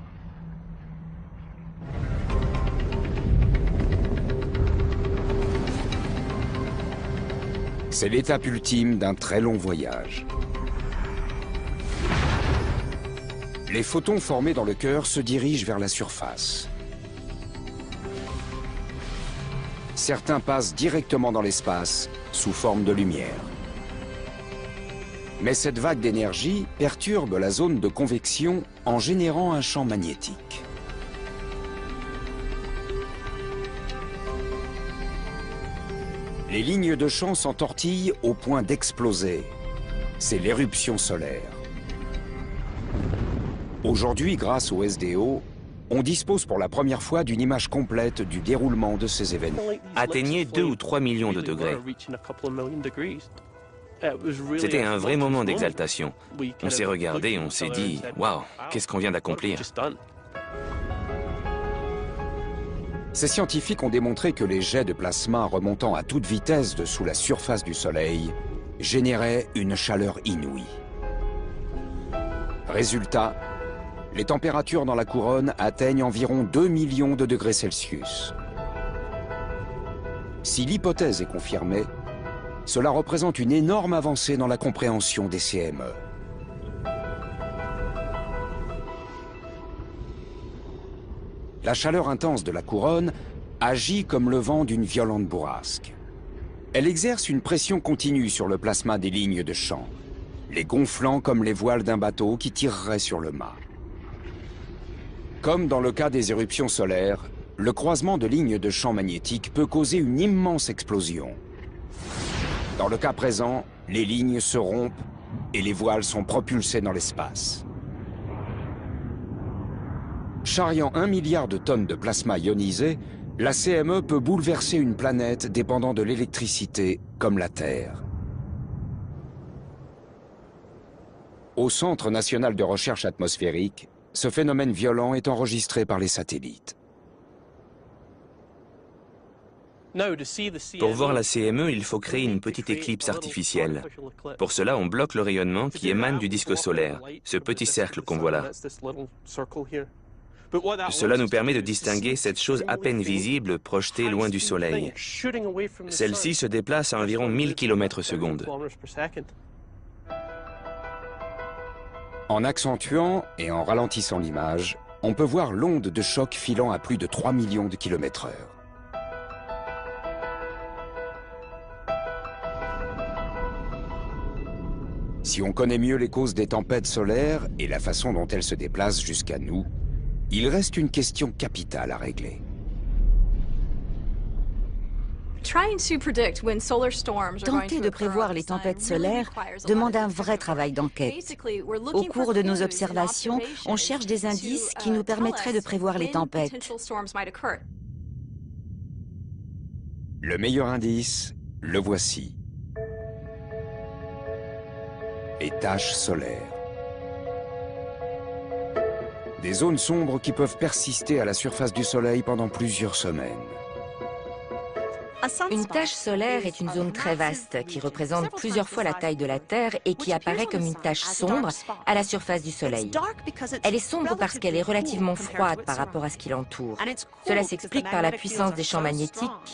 C'est l'étape ultime d'un très long voyage. Les photons formés dans le cœur se dirigent vers la surface. Certains passent directement dans l'espace, sous forme de lumière. Mais cette vague d'énergie perturbe la zone de convection en générant un champ magnétique. Les lignes de champ s'entortillent au point d'exploser. C'est l'éruption solaire. Aujourd'hui, grâce au SDO, on dispose pour la première fois d'une image complète du déroulement de ces événements. Atteignez 2 ou 3 millions de degrés. C'était un vrai moment d'exaltation. On s'est regardé et on s'est dit « Waouh, qu'est-ce qu'on vient d'accomplir ?» Ces scientifiques ont démontré que les jets de plasma remontant à toute vitesse dessous la surface du Soleil généraient une chaleur inouïe. Résultat, Les températures dans la couronne atteignent environ 2 millions de degrés Celsius. Si l'hypothèse est confirmée, cela représente une énorme avancée dans la compréhension des CME. La chaleur intense de la couronne agit comme le vent d'une violente bourrasque. Elle exerce une pression continue sur le plasma des lignes de champ, les gonflant comme les voiles d'un bateau qui tirerait sur le mât. Comme dans le cas des éruptions solaires, le croisement de lignes de champ magnétiques peut causer une immense explosion. Dans le cas présent, les lignes se rompent et les voiles sont propulsées dans l'espace. Charriant 1 milliard de tonnes de plasma ionisé, la CME peut bouleverser une planète dépendant de l'électricité comme la Terre. Au Centre national de recherche atmosphérique, ce phénomène violent est enregistré par les satellites. Pour voir la CME, il faut créer une petite éclipse artificielle. Pour cela, on bloque le rayonnement qui émane du disque solaire, ce petit cercle qu'on voit là. Cela nous permet de distinguer cette chose à peine visible projetée loin du Soleil. Celle-ci se déplace à environ 1000 km/s. En accentuant et en ralentissant l'image, on peut voir l'onde de choc filant à plus de 3 millions de km/h. Si on connaît mieux les causes des tempêtes solaires et la façon dont elles se déplacent jusqu'à nous, il reste une question capitale à régler. Tenter de prévoir les tempêtes solaires demande un vrai travail d'enquête. Au cours de nos observations, on cherche des indices qui nous permettraient de prévoir les tempêtes. Le meilleur indice, le voici. Les taches solaires. Des zones sombres qui peuvent persister à la surface du Soleil pendant plusieurs semaines. Une tache solaire est une zone très vaste qui représente plusieurs fois la taille de la Terre et qui apparaît comme une tache sombre à la surface du Soleil. Elle est sombre parce qu'elle est relativement froide par rapport à ce qui l'entoure. Cela s'explique par la puissance des champs magnétiques qui